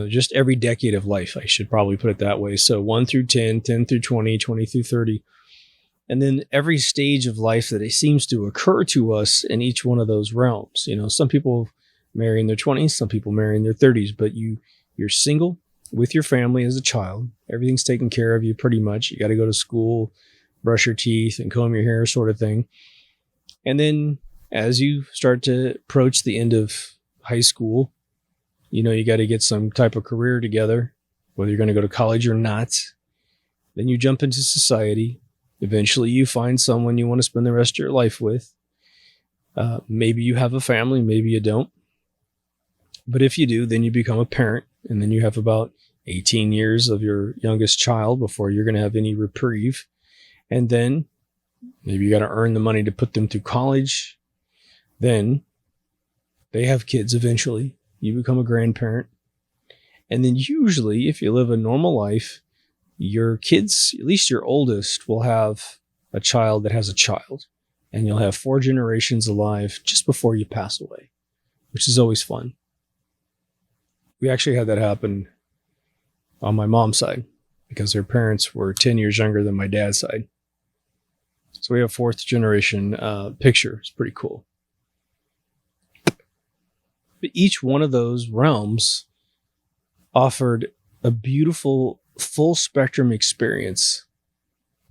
just every decade of life, I should probably put it that way. So 1 through 10, 10 through 20, 20 through 30. And then every stage of life that it seems to occur to us in each one of those realms. Some people marry in their 20s, some people marry in their 30s, but you're single with your family as a child. Everything's taken care of you pretty much. You got to go to school, brush your teeth and comb your hair sort of thing. And then as you start to approach the end of high school, you got to get some type of career together, whether you're going to go to college or not. Then you jump into society. Eventually you find someone you want to spend the rest of your life with. Maybe you have a family, maybe you don't. But if you do, then you become a parent, and then you have about 18 years of your youngest child before you're going to have any reprieve. And then maybe you got to earn the money to put them through college. Then they have kids eventually. You become a grandparent. And then usually, if you live a normal life, your kids, at least your oldest, will have a child that has a child. And you'll have 4 generations alive just before you pass away, which is always fun. We actually had that happen on my mom's side because their parents were 10 years younger than my dad's side. So we have 4th generation picture. It's pretty cool. But each one of those realms offered a beautiful full spectrum experience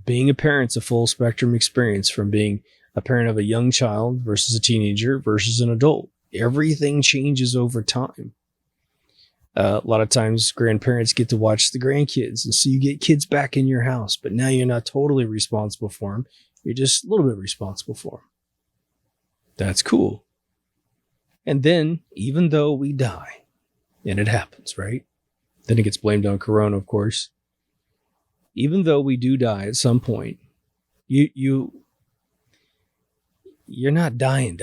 Being a parent's a full spectrum experience, from being a parent of a young child versus a teenager versus an adult. Everything changes over time. A lot of times grandparents get to watch the grandkids, and so you get kids back in your house, but now you're not totally responsible for them. You're just a little bit responsible for them. That's cool. And then, even though we die, and it happens, right? Then it gets blamed on Corona, of course. Even though we do die at some point, you're not dying,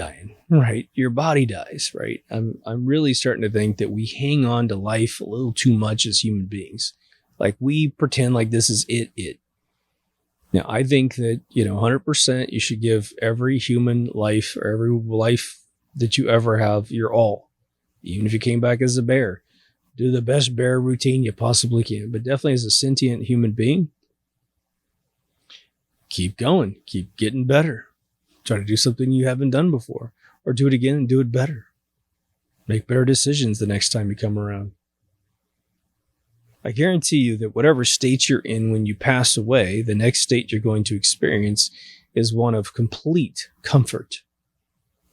right? Your body dies, right? I'm really starting to think that we hang on to life a little too much as human beings. Like, we pretend like this is it. Now, I think that, 100% you should give every human life, or every life that you ever have, your all. Even if you came back as a bear, do the best bear routine you possibly can. But definitely as a sentient human being, keep going, keep getting better. Try to do something you haven't done before, or do it again and do it better. Make better decisions the next time you come around. I guarantee you that whatever state you're in when you pass away, the next state you're going to experience is one of complete comfort.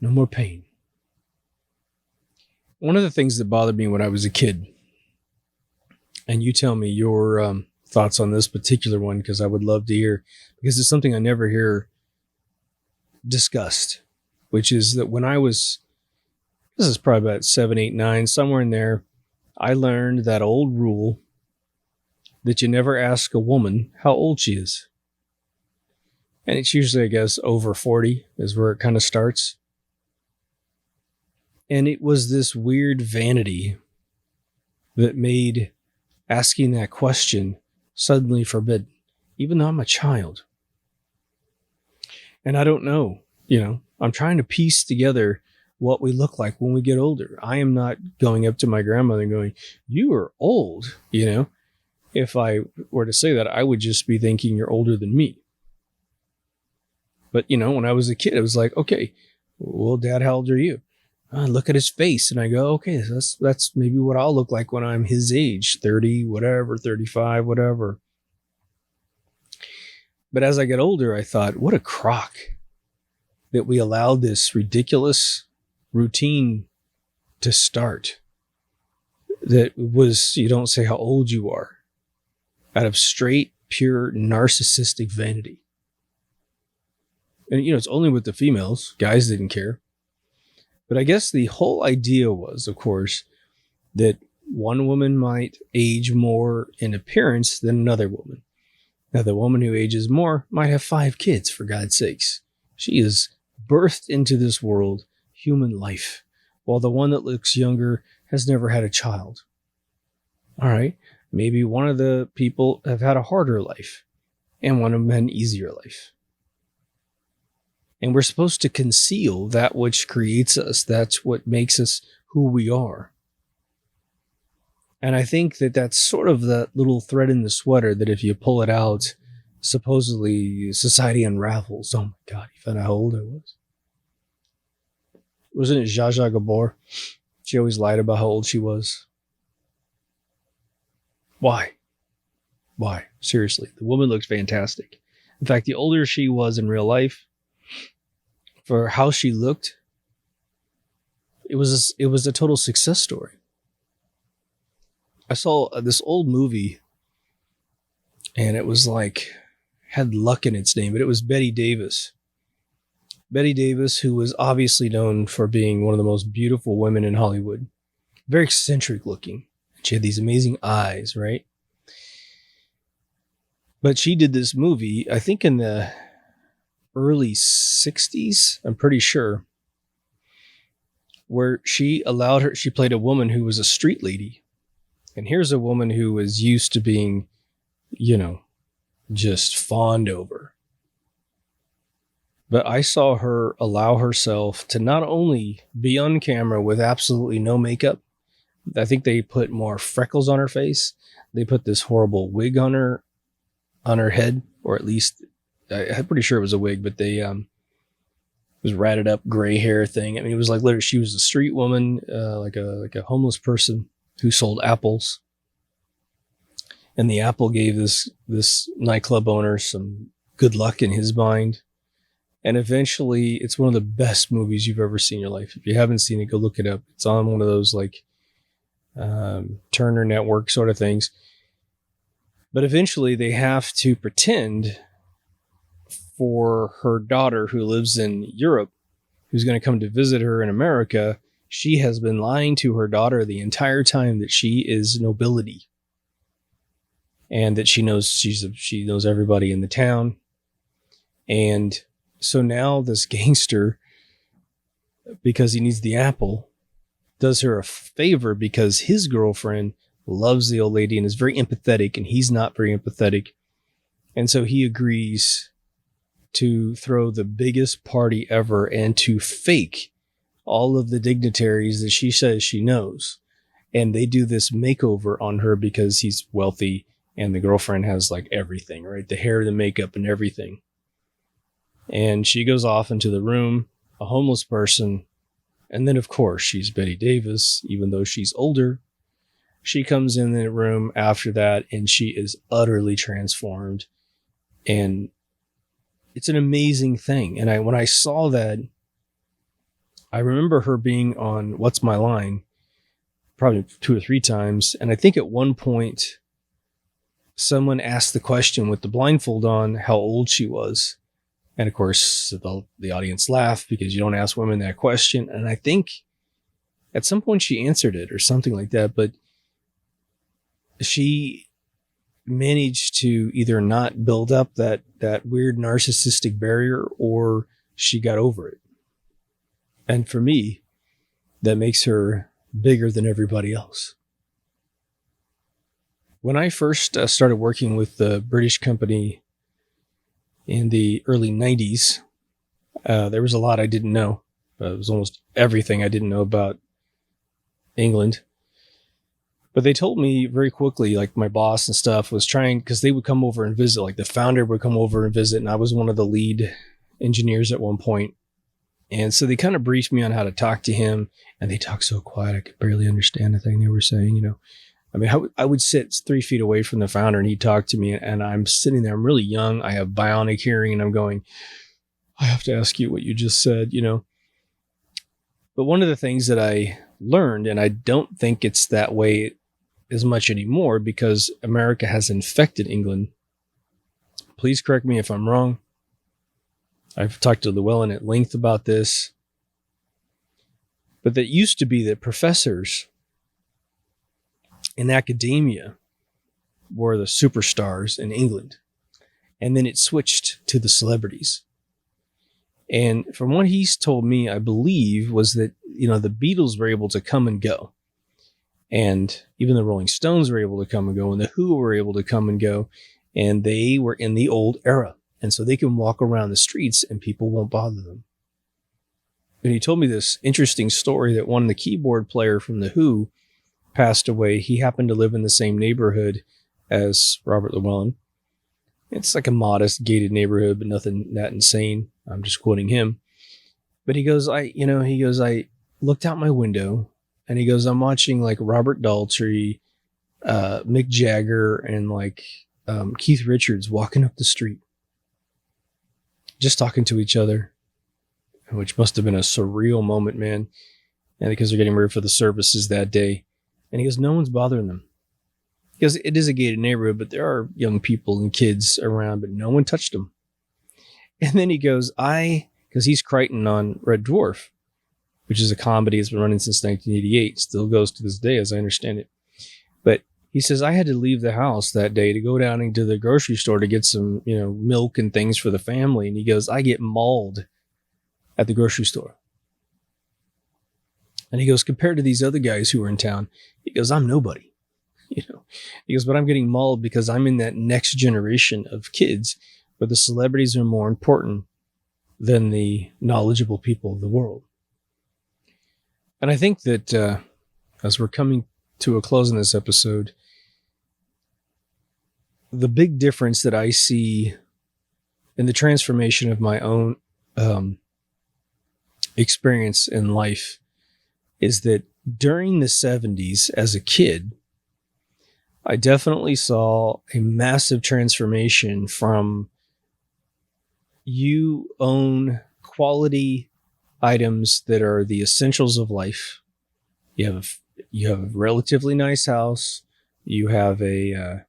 No more pain. One of the things that bothered me when I was a kid, and you tell me your thoughts on this particular one, because I would love to hear, because it's something I never hear discussed, which is that when this is probably about 7, 8, 9, somewhere in there, I learned that old rule that you never ask a woman how old she is. And it's usually, I guess, over 40 is where it kind of starts. And it was this weird vanity that made asking that question suddenly forbidden, even though I'm a child. And I don't know, I'm trying to piece together what we look like when we get older. I am not going up to my grandmother and going, "You are old," If I were to say that, I would just be thinking you're older than me. But, when I was a kid, it was like, okay, well, Dad, how old are you? I look at his face and I go, okay, that's maybe what I'll look like when I'm his age, 30, whatever, 35, whatever. But as I get older, I thought, what a crock that we allowed this ridiculous routine to start. That was, you don't say how old you are, out of straight, pure, narcissistic vanity. And, it's only with the females. Guys didn't care. But I guess the whole idea was, of course, that one woman might age more in appearance than another woman. Now, the woman who ages more might have 5 kids, for God's sakes. She is birthed into this world, human life, while the one that looks younger has never had a child. All right. Maybe one of the people have had a harder life, and one of them had an easier life. And we're supposed to conceal that which creates us. That's what makes us who we are. And I think that that's sort of that little thread in the sweater that if you pull it out, supposedly society unravels. Oh my God, you found out how old I was. Wasn't it Zsa Zsa Gabor? She always lied about how old she was. Why? Seriously, the woman looks fantastic. In fact, the older she was in real life, for how she looked, it was a total success story. I saw this old movie, and it was like, had luck in its name, but it was Bette Davis. Bette Davis, who was obviously known for being one of the most beautiful women in Hollywood. Very eccentric looking. She had these amazing eyes, right? But she did this movie, I think in the early 60s, I'm pretty sure, where she played a woman who was a street lady. And here's a woman who was used to being, just fawned over. But I saw her allow herself to not only be on camera with absolutely no makeup. I think they put more freckles on her face. They put this horrible wig on her head, or at least I'm pretty sure it was a wig, but they was ratted up gray hair thing. I mean, it was like literally she was a street woman, like a homeless person who sold apples. And the apple gave this nightclub owner some good luck in his mind. And eventually, it's one of the best movies you've ever seen in your life. If you haven't seen it, go look it up. It's on one of those like Turner Network sort of things. But eventually, they have to pretend for her daughter who lives in Europe, who's going to come to visit her in America. She has been lying to her daughter the entire time that she is nobility, and that she knows everybody in the town. And so now this gangster, because he needs the apple, does her a favor because his girlfriend loves the old lady and is very empathetic, and he's not very empathetic. And so he agrees to throw the biggest party ever and to fake all of the dignitaries that she says she knows. And they do this makeover on her because he's wealthy and the girlfriend has like everything, right? The hair, the makeup, and everything. And she goes off into the room, a homeless person. And then, of course, she's Betty Davis, even though she's older. She comes in the room after that and she is utterly transformed. And it's an amazing thing. And when I saw that, I remember her being on What's My Line probably 2 or 3 times. And I think at one point, someone asked the question with the blindfold on how old she was. And of course, the audience laughed because you don't ask women that question. And I think at some point she answered it or something like that. But she managed to either not build up that weird narcissistic barrier, or she got over it. And for me, that makes her bigger than everybody else. When I first started working with the British company in the early 90s, there was a lot I didn't know. It was almost everything I didn't know about England. But they told me very quickly, like my boss and stuff was trying, because they would come over and visit, like the founder would come over and visit, and I was one of the lead engineers at one point. And so they kind of briefed me on how to talk to him, and they talked so quiet I could barely understand a thing they were saying, you know. I mean, I would sit 3 feet away from the founder and he'd talk to me, and I'm sitting there, I'm really young, I have bionic hearing, and I'm going, I have to ask you what you just said, you know. But one of the things that I learned, and I don't think it's that way as much anymore because America has infected England. Please correct me if I'm wrong. I've talked to Llewellyn at length about this. But that used to be that professors in academia were the superstars in England. And then it switched to the celebrities. And from what he's told me, I believe, was that, you know, the Beatles were able to come and go. And even the Rolling Stones were able to come and go, and the Who were able to come and go. And they were in the old era. And so they can walk around the streets and people won't bother them. And he told me this interesting story that the keyboard player from the Who passed away. He happened to live in the same neighborhood as Robert Llewellyn. It's like a modest gated neighborhood, but nothing that insane. I'm just quoting him. But he goes, I looked out my window, and he goes, I'm watching like Robert Daltrey, Mick Jagger, and like Keith Richards walking up the street, just talking to each other, which must have been a surreal moment, man. And because they're getting ready for the services that day. And he goes, no one's bothering them. Because it is a gated neighborhood, but there are young people and kids around, but no one touched them. And then he goes, because he's Crichton on Red Dwarf, which is a comedy that's been running since 1988, still goes to this day, as I understand it. But he says, I had to leave the house that day to go down into the grocery store to get some, you know, milk and things for the family. And he goes, I get mauled at the grocery store. And he goes, compared to these other guys who are in town, he goes, I'm nobody. You know, he goes, but I'm getting mauled because I'm in that next generation of kids where the celebrities are more important than the knowledgeable people of the world. And I think that as we're coming to a close in this episode, the big difference that I see in the transformation of my own experience in life is that during the 70s as a kid, I definitely saw a massive transformation from you own quality items that are the essentials of life. You have a relatively nice house. You have a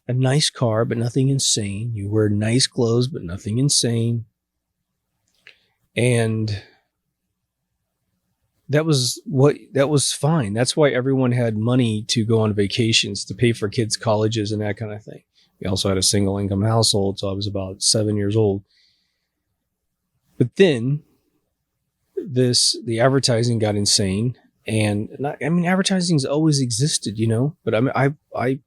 nice car, but nothing insane. You wear nice clothes, but nothing insane. And that was fine. That's why everyone had money to go on vacations, to pay for kids' colleges and that kind of thing. We also had a single income household, so I was about 7 years old. But then the advertising got insane, and advertising's always existed, but I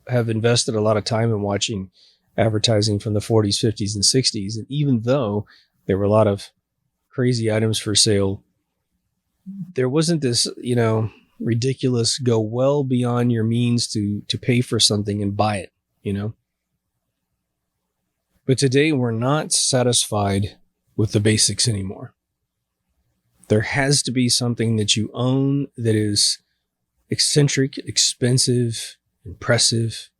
have invested a lot of time in watching advertising from the 40s, 50s, and 60s. And even though there were a lot of crazy items for sale, there wasn't this, ridiculous go well beyond your means to pay for something and buy it, But today we're not satisfied with the basics anymore. There has to be something that you own that is eccentric, expensive, impressive.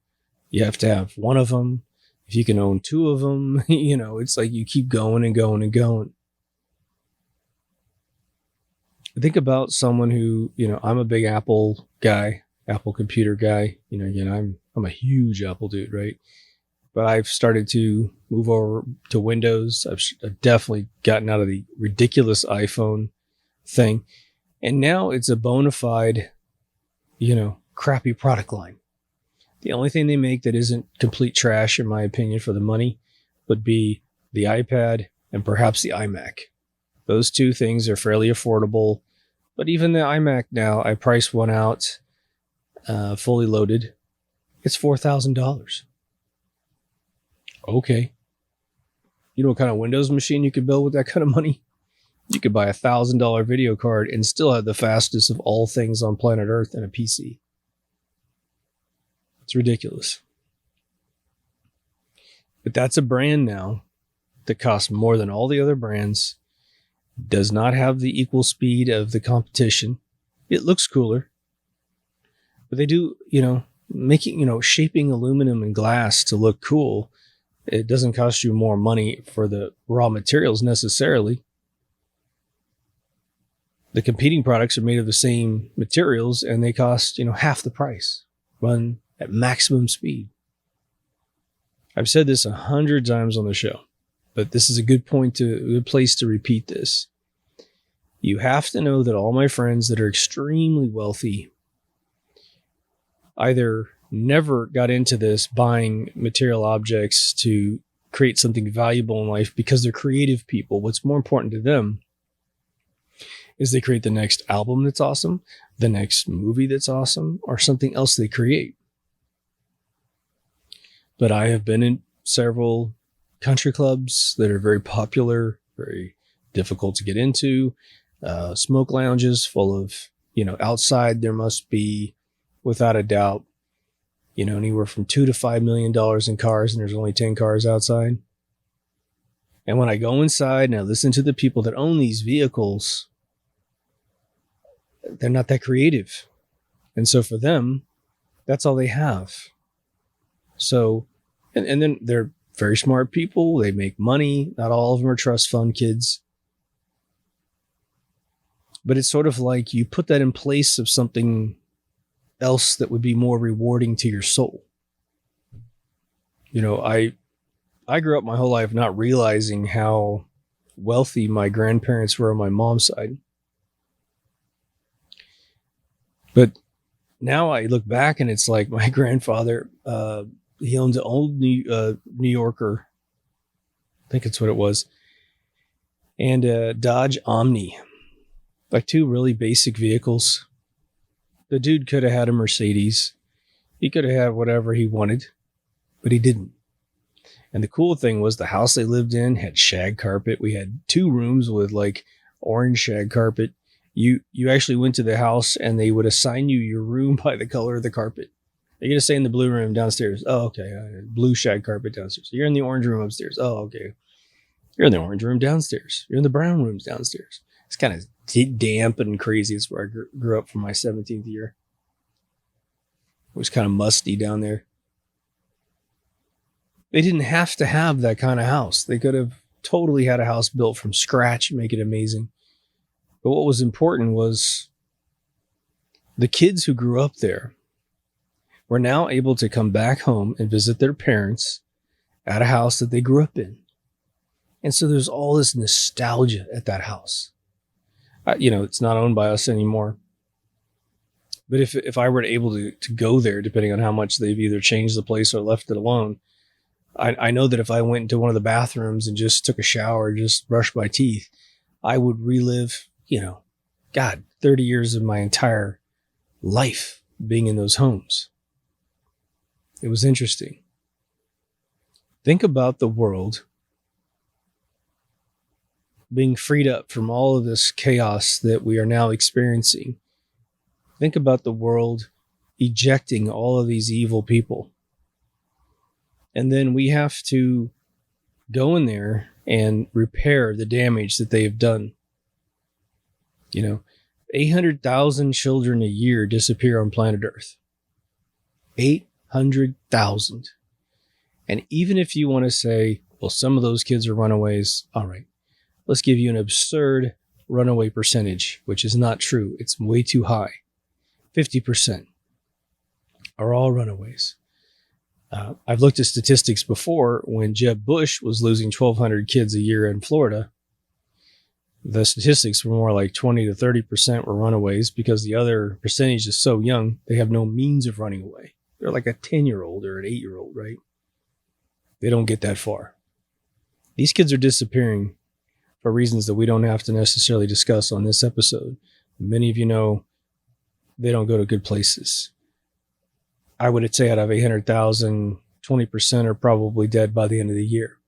You have to have one of them. If you can own two of them, it's like you keep going and going and going. Think about someone who, I'm a big Apple guy, Apple computer guy. I'm a huge Apple dude, right? But I've started to move over to Windows. I've definitely gotten out of the ridiculous iPhone thing. And now it's a bona fide, crappy product line. The only thing they make that isn't complete trash, in my opinion, for the money would be the iPad and perhaps the iMac. Those two things are fairly affordable. But even the iMac now, I priced one out fully loaded. It's $4,000. Okay. You know what kind of Windows machine you could build with that kind of money? You could buy a $1,000 video card and still have the fastest of all things on planet Earth in a PC. It's ridiculous. But that's a brand now that costs more than all the other brands, does not have the equal speed of the competition. It looks cooler. But they do, shaping aluminum and glass to look cool. It doesn't cost you more money for the raw materials necessarily. The competing products are made of the same materials and they cost, half the price. Run at maximum speed. I've said this 100 times on the show, but this is a good place to repeat this. You have to know that all my friends that are extremely wealthy either never got into this buying material objects to create something valuable in life because they're creative people. What's more important to them is they create the next album that's awesome, the next movie that's awesome, or something else they create. But I have been in several country clubs that are very popular, very difficult to get into, smoke lounges full of, outside there must be, without a doubt, anywhere from $2 to $5 million in cars, and there's only 10 cars outside. And when I go inside and I listen to the people that own these vehicles, they're not that creative. And so for them, that's all they have. So, and then they're very smart people. They make money. Not all of them are trust fund kids. But it's sort of like you put that in place of something else that would be more rewarding to your soul. I grew up my whole life not realizing how wealthy my grandparents were on my mom's side. But now I look back and it's like my grandfather, he owns an old New Yorker. I think it's what it was. And a Dodge Omni. Like two really basic vehicles. The dude could have had a Mercedes. He could have had whatever he wanted, but he didn't. And the cool thing was the house they lived in had shag carpet. We had 2 rooms with like orange shag carpet. You actually went to the house and they would assign you your room by the color of the carpet. You're going to stay in the blue room downstairs. Oh, okay. Blue shag carpet downstairs. You're in the orange room upstairs. Oh, okay. You're in the orange room downstairs. You're in the brown rooms downstairs. It's kind of damp and crazy. It's where I grew up for my 17th year. It was kind of musty down there. They didn't have to have that kind of house. They could have totally had a house built from scratch and make it amazing. But what was important was the kids who grew up there were now able to come back home and visit their parents at a house that they grew up in. And so there's all this nostalgia at that house. It's not owned by us anymore. But if I were able to go there, depending on how much they've either changed the place or left it alone, I know that if I went into one of the bathrooms and just took a shower, just brushed my teeth, I would relive, 30 years of my entire life being in those homes. It was interesting. Think about the world being freed up from all of this chaos that we are now experiencing. Think about the world ejecting all of these evil people. And then we have to go in there and repair the damage that they have done. 800,000 children a year disappear on planet Earth. 800,000. And even if you want to say, well, some of those kids are runaways, all right, let's give you an absurd runaway percentage, which is not true. It's way too high. 50% are all runaways. I've looked at statistics before. When Jeb Bush was losing 1,200 kids a year in Florida, the statistics were more like 20 to 30% were runaways, because the other percentage is so young, they have no means of running away. They're like a 10-year-old or an 8-year-old, right? They don't get that far. These kids are disappearing for reasons that we don't have to necessarily discuss on this episode. Many of you know they don't go to good places. I would say out of 800,000, 20% are probably dead by the end of the year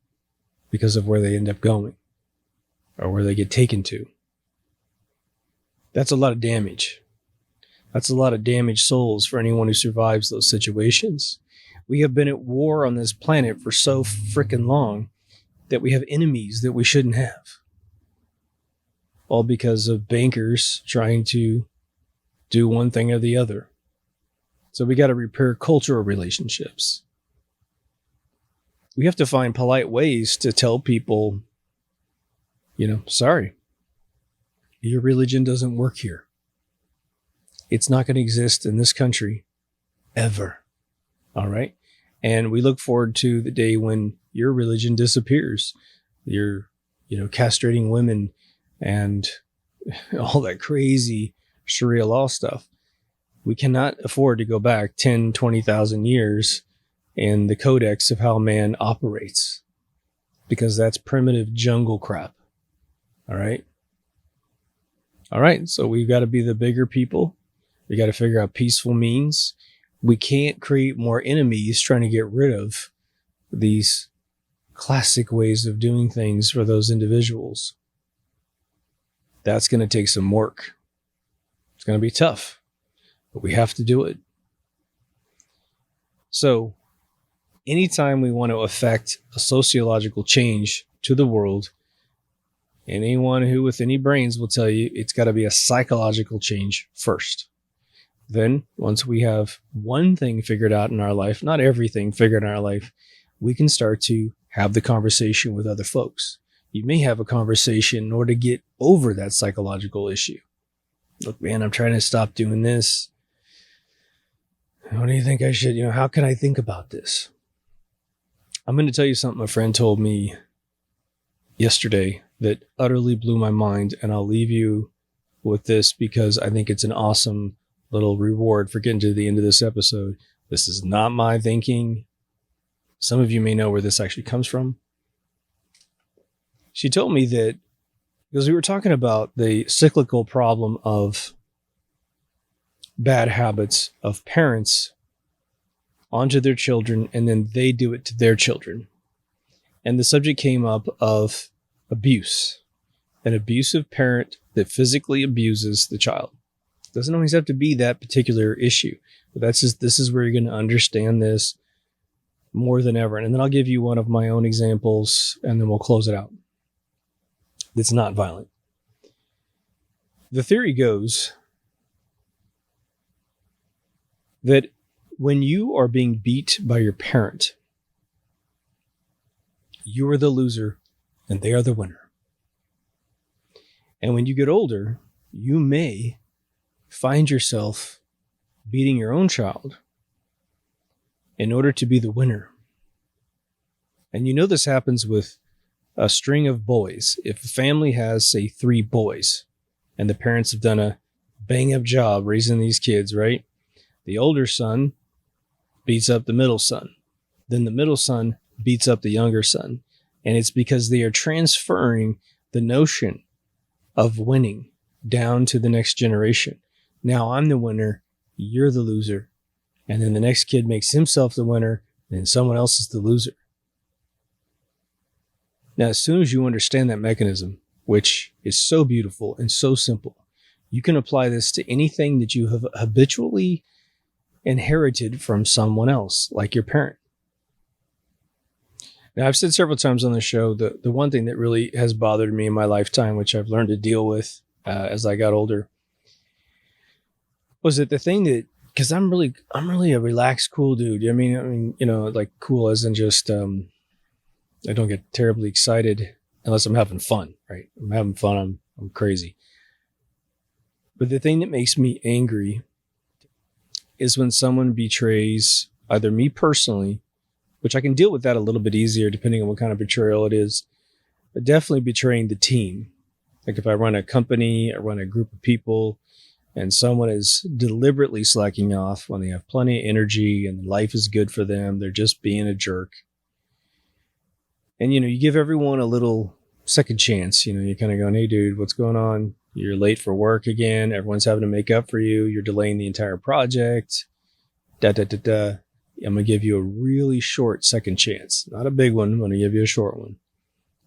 because of where they end up going or where they get taken to. That's a lot of damage. That's a lot of damaged souls for anyone who survives those situations. We have been at war on this planet for so freaking long that we have enemies that we shouldn't have. All because of bankers trying to do one thing or the other. So we got to repair cultural relationships. We have to find polite ways to tell people, sorry, your religion doesn't work here. It's not going to exist in this country ever. All right. And we look forward to the day when your religion disappears. You're, castrating women and all that crazy Sharia law stuff. We cannot afford to go back 10, 20,000 years in the codex of how man operates, because that's primitive jungle crap. All right. All right. So we've got to be the bigger people. We got to figure out peaceful means. We can't create more enemies trying to get rid of these classic ways of doing things for those individuals. That's going to take some work. It's going to be tough, but we have to do it. So anytime we want to affect a sociological change to the world, anyone who with any brains will tell you it's got to be a psychological change first. Then once we have one thing figured out in our life, not everything figured in our life, we can start to have the conversation with other folks. You may have a conversation in order to get over that psychological issue. Look, man, I'm trying to stop doing this. What do you think I should, how can I think about this? I'm going to tell you something a friend told me yesterday that utterly blew my mind, and I'll leave you with this because I think it's an awesome little reward for getting to the end of this episode. This is not my thinking. Some of you may know where this actually comes from. She told me that because we were talking about the cyclical problem of bad habits of parents onto their children, and then they do it to their children. And the subject came up of abuse, an abusive parent that physically abuses the child. Doesn't always have to be that particular issue, but this is where you're going to understand this more than ever. And then I'll give you one of my own examples, and then we'll close it out. It's not violent. The theory goes that when you are being beat by your parent, You are the loser and they are the winner. And when you get older, you may find yourself beating your own child in order to be the winner. And you know this happens with a string of boys. If a family has, say, 3 boys, and the parents have done a bang-up job raising these kids, right? The older son beats up the middle son. Then the middle son beats up the younger son. And it's because they are transferring the notion of winning down to the next generation. Now I'm the winner, you're the loser. And then the next kid makes himself the winner, and someone else is the loser. Now, as soon as you understand that mechanism, which is so beautiful and so simple, you can apply this to anything that you have habitually inherited from someone else, like your parent. Now, I've said several times on the show, the one thing that really has bothered me in my lifetime, which I've learned to deal with as I got older, was that the thing that, because I'm really a relaxed, cool dude. I mean, you know, like cool as in just, I don't get terribly excited unless I'm having fun, right? I'm having fun. I'm crazy. But the thing that makes me angry is when someone betrays either me personally, which I can deal with that a little bit easier depending on what kind of betrayal it is, but definitely betraying the team. Like if I run a company, I run a group of people, and someone is deliberately slacking off when they have plenty of energy and life is good for them, they're just being a jerk. And, you know, you give everyone a little second chance. You know, you're kind of going, hey, dude, what's going on? You're late for work again. Everyone's having to make up for you. You're delaying the entire project. I'm going to give you a really short second chance. Not a big one. I'm going to give you a short one.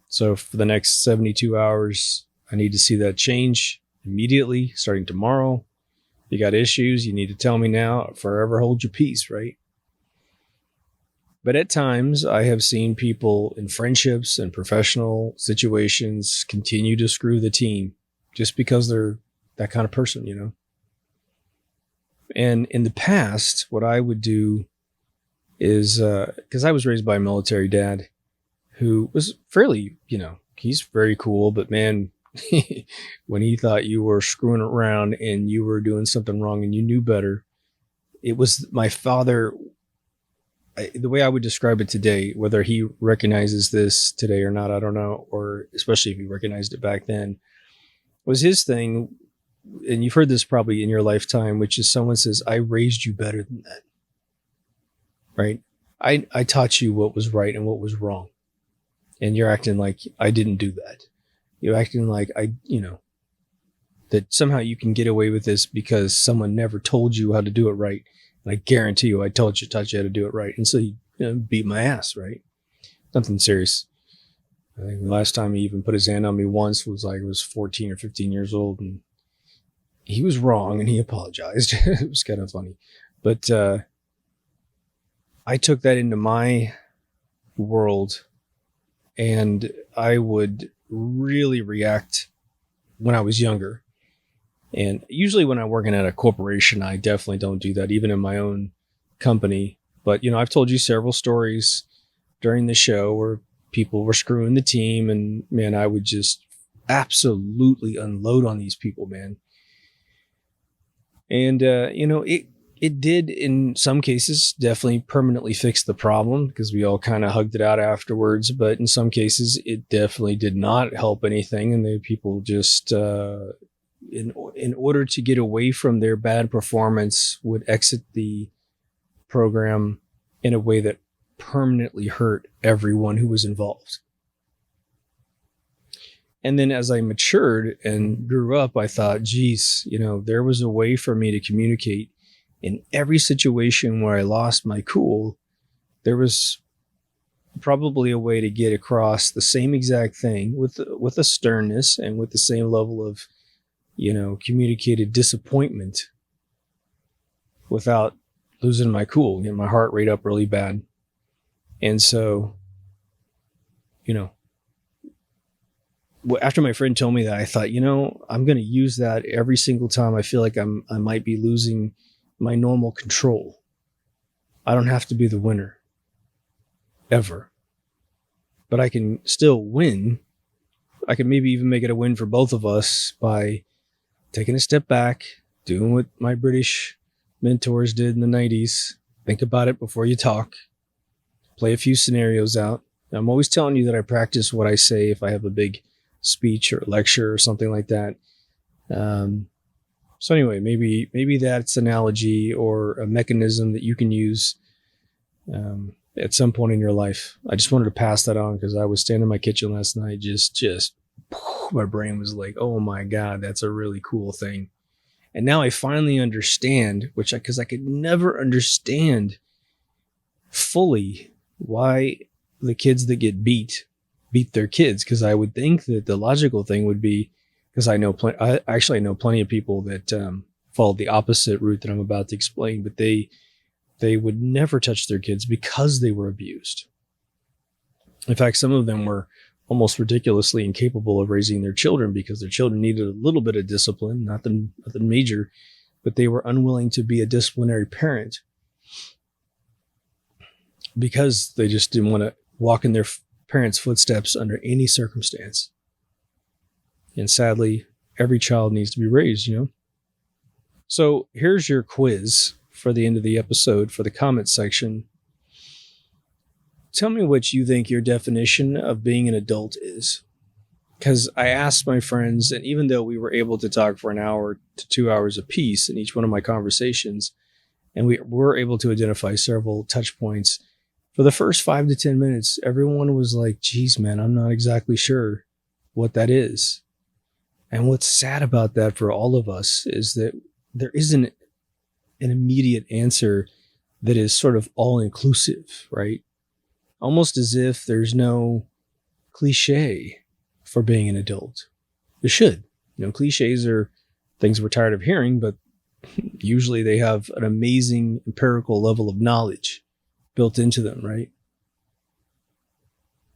So for the next 72 hours, I need to see that change immediately, starting tomorrow. You got issues, you need to tell me now. Forever hold your peace, right? But at times, I have seen people in friendships and professional situations continue to screw the team just because they're that kind of person, you know? And in the past, what I would do is, because I was raised by a military dad who was fairly, you know, he's very cool, but man, when he thought you were screwing around and you were doing something wrong and you knew better, it was my father. The way I would describe it today, whether he recognizes this today or not, I don't know, or especially if he recognized it back then, was his thing. And you've heard this probably in your lifetime, which is someone says, I raised you better than that. Right? I taught you what was right and what was wrong. And you're acting like I didn't do that. You're acting like that somehow you can get away with this because someone never told you how to do it right. And I guarantee you, I taught you how to do it right. And so you beat my ass, right? Nothing serious. I think the last time he even put his hand on me once was like I was 14 or 15 years old, and he was wrong and he apologized. It was kind of funny. But I took that into my world, and I would really react when I was younger. And usually when I'm working at a corporation, I definitely don't do that, even in my own company. But, I've told you several stories during the show where people were screwing the team, and man, I would just absolutely unload on these people, man. And, it did in some cases definitely permanently fix the problem because we all kind of hugged it out afterwards. But in some cases, it definitely did not help anything. And the people just, in order to get away from their bad performance, would exit the program in a way that permanently hurt everyone who was involved. And then as I matured and grew up, I thought, geez, there was a way for me to communicate. In every situation where I lost my cool, there was probably a way to get across the same exact thing with a sternness and with the same level of, communicated disappointment without losing my cool, getting my heart rate up really bad. And so, after my friend told me that, I thought, I'm going to use that every single time I feel like I might be losing my normal control. I don't have to be the winner ever, but I can still win. I can maybe even make it a win for both of us by taking a step back, doing what my British mentors did in the 90s. Think about it before you talk. Play a few scenarios out. I'm always telling you that I practice what I say if I have a big speech or lecture or something like that. So anyway, maybe that's an analogy or a mechanism that you can use at some point in your life. I just wanted to pass that on because I was standing in my kitchen last night, just my brain was like, oh my God, that's a really cool thing. And now I finally understand, because I could never understand fully why the kids that get beat their kids. Because I would think that the logical thing would be, because I know plenty of people that followed the opposite route that I'm about to explain, but they would never touch their kids because they were abused. In fact, some of them were almost ridiculously incapable of raising their children because their children needed a little bit of discipline, nothing major, but they were unwilling to be a disciplinary parent because they just didn't want to walk in their parents' footsteps under any circumstance. And sadly, every child needs to be raised, So here's your quiz for the end of the episode for the comment section. Tell me what you think your definition of being an adult is. Because I asked my friends, and even though we were able to talk for an hour to 2 hours apiece in each one of my conversations, and we were able to identify several touch points, for the first 5 to 10 minutes, everyone was like, geez, man, I'm not exactly sure what that is. And what's sad about that for all of us is that there isn't an immediate answer that is sort of all-inclusive, right? Almost as if there's no cliche for being an adult. There should. Cliches are things we're tired of hearing, but usually they have an amazing empirical level of knowledge built into them, right?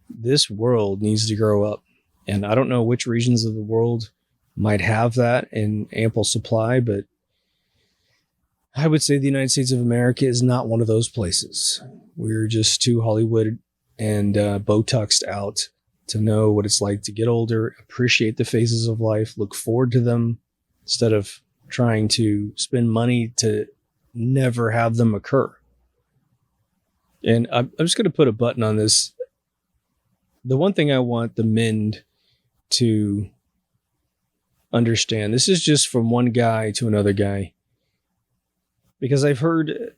This world needs to grow up. And I don't know which regions of the world might have that in ample supply, but I would say the United States of America is not one of those places. We're just too Hollywood and Botoxed out to know what it's like to get older, appreciate the phases of life, look forward to them instead of trying to spend money to never have them occur. And I'm just going to put a button on this. The one thing I want the men to understand, this is just from one guy to another guy. Because I've heard,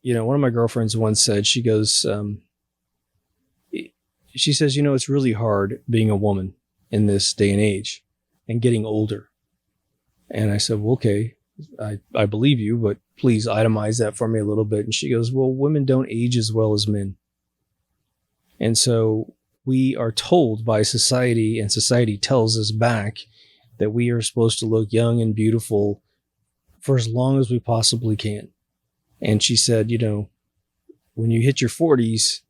one of my girlfriends once said, she goes, she says, it's really hard being a woman in this day and age and getting older. And I said, well, okay, I believe you, but please itemize that for me a little bit. And she goes, well, women don't age as well as men. And so we are told by society, and society tells us back, that we are supposed to look young and beautiful for as long as we possibly can. And she said, when you hit your 40s,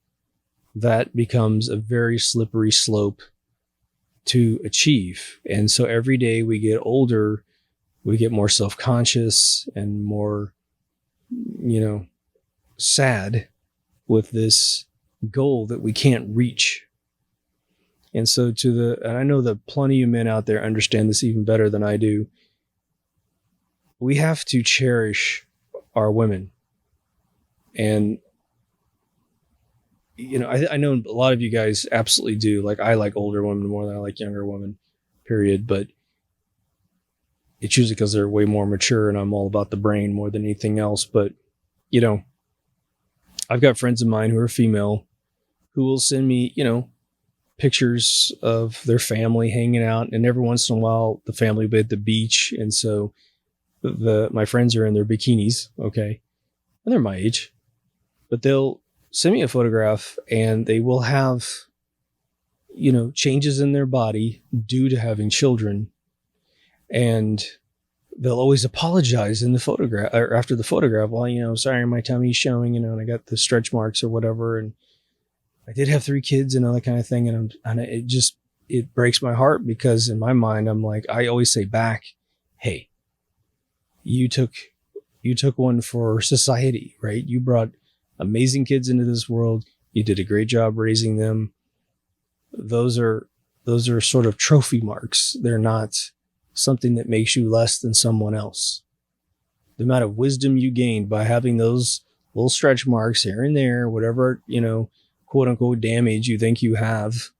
that becomes a very slippery slope to achieve. And so every day we get older, we get more self-conscious and more, sad with this goal that we can't reach. And so and I know that plenty of men out there understand this even better than I do. We have to cherish our women. And, I know a lot of you guys absolutely do. Like, I like older women more than I like younger women, period. But it's usually because they're way more mature and I'm all about the brain more than anything else. But, I've got friends of mine who are female who will send me, pictures of their family hanging out. And every once in a while, the family will be at the beach. And so my friends are in their bikinis, okay? And they're my age. But they'll send me a photograph and they will have, changes in their body due to having children. And they'll always apologize in the photograph or after the photograph. Well, sorry, my tummy's showing, and I got the stretch marks or whatever. And I did have 3 kids and all that kind of thing. And it breaks my heart because in my mind, I'm like, I always say back, hey, you took one for society, right? You brought amazing kids into this world. You did a great job raising them. those are sort of trophy marks. They're not something that makes you less than someone else. The amount of wisdom you gained by having those little stretch marks here and there, whatever, quote unquote damage you think you have,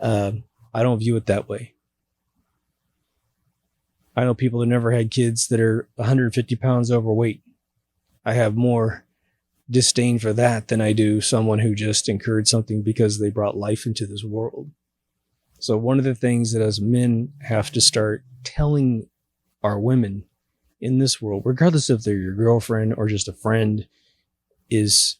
I don't view it that way. I know people that never had kids that are 150 pounds overweight. I have more disdain for that than I do someone who just incurred something because they brought life into this world. So one of the things that as men have to start telling our women in this world, regardless if they're your girlfriend or just a friend, is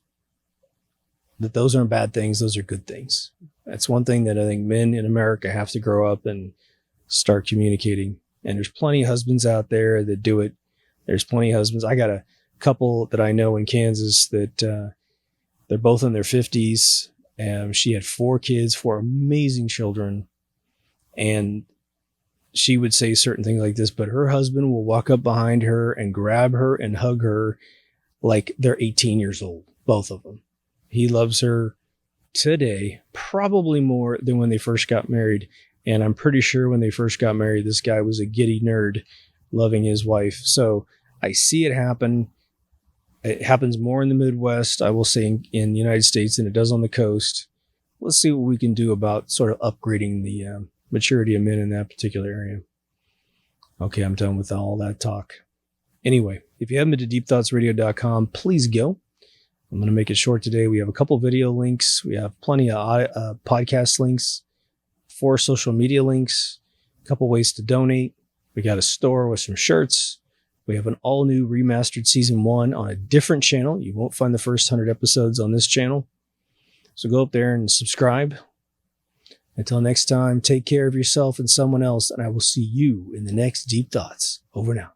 that those aren't bad things. Those are good things. That's one thing that I think men in America have to grow up and start communicating. And there's plenty of husbands out there that do it. There's plenty of husbands. I got a couple that I know in Kansas that they're both in their 50s. She had 4 kids, 4 amazing children. And she would say certain things like this, but her husband will walk up behind her and grab her and hug her like they're 18 years old, both of them. He loves her today, probably more than when they first got married. And I'm pretty sure when they first got married, this guy was a giddy nerd loving his wife. So I see it happen. It happens more in the Midwest, I will say, in the United States than it does on the coast. Let's see what we can do about sort of upgrading the maturity of men in that particular area. Okay, I'm done with all that talk. Anyway, if you haven't been to deepthoughtsradio.com, please go. I'm going to make it short today. We have a couple video links. We have plenty of podcast links, 4 social media links, a couple ways to donate. We got a store with some shirts. We have an all new remastered season 1 on a different channel. You won't find the first 100 episodes on this channel. So go up there and subscribe. Until next time, take care of yourself and someone else, and I will see you in the next Deep Thoughts. Over now.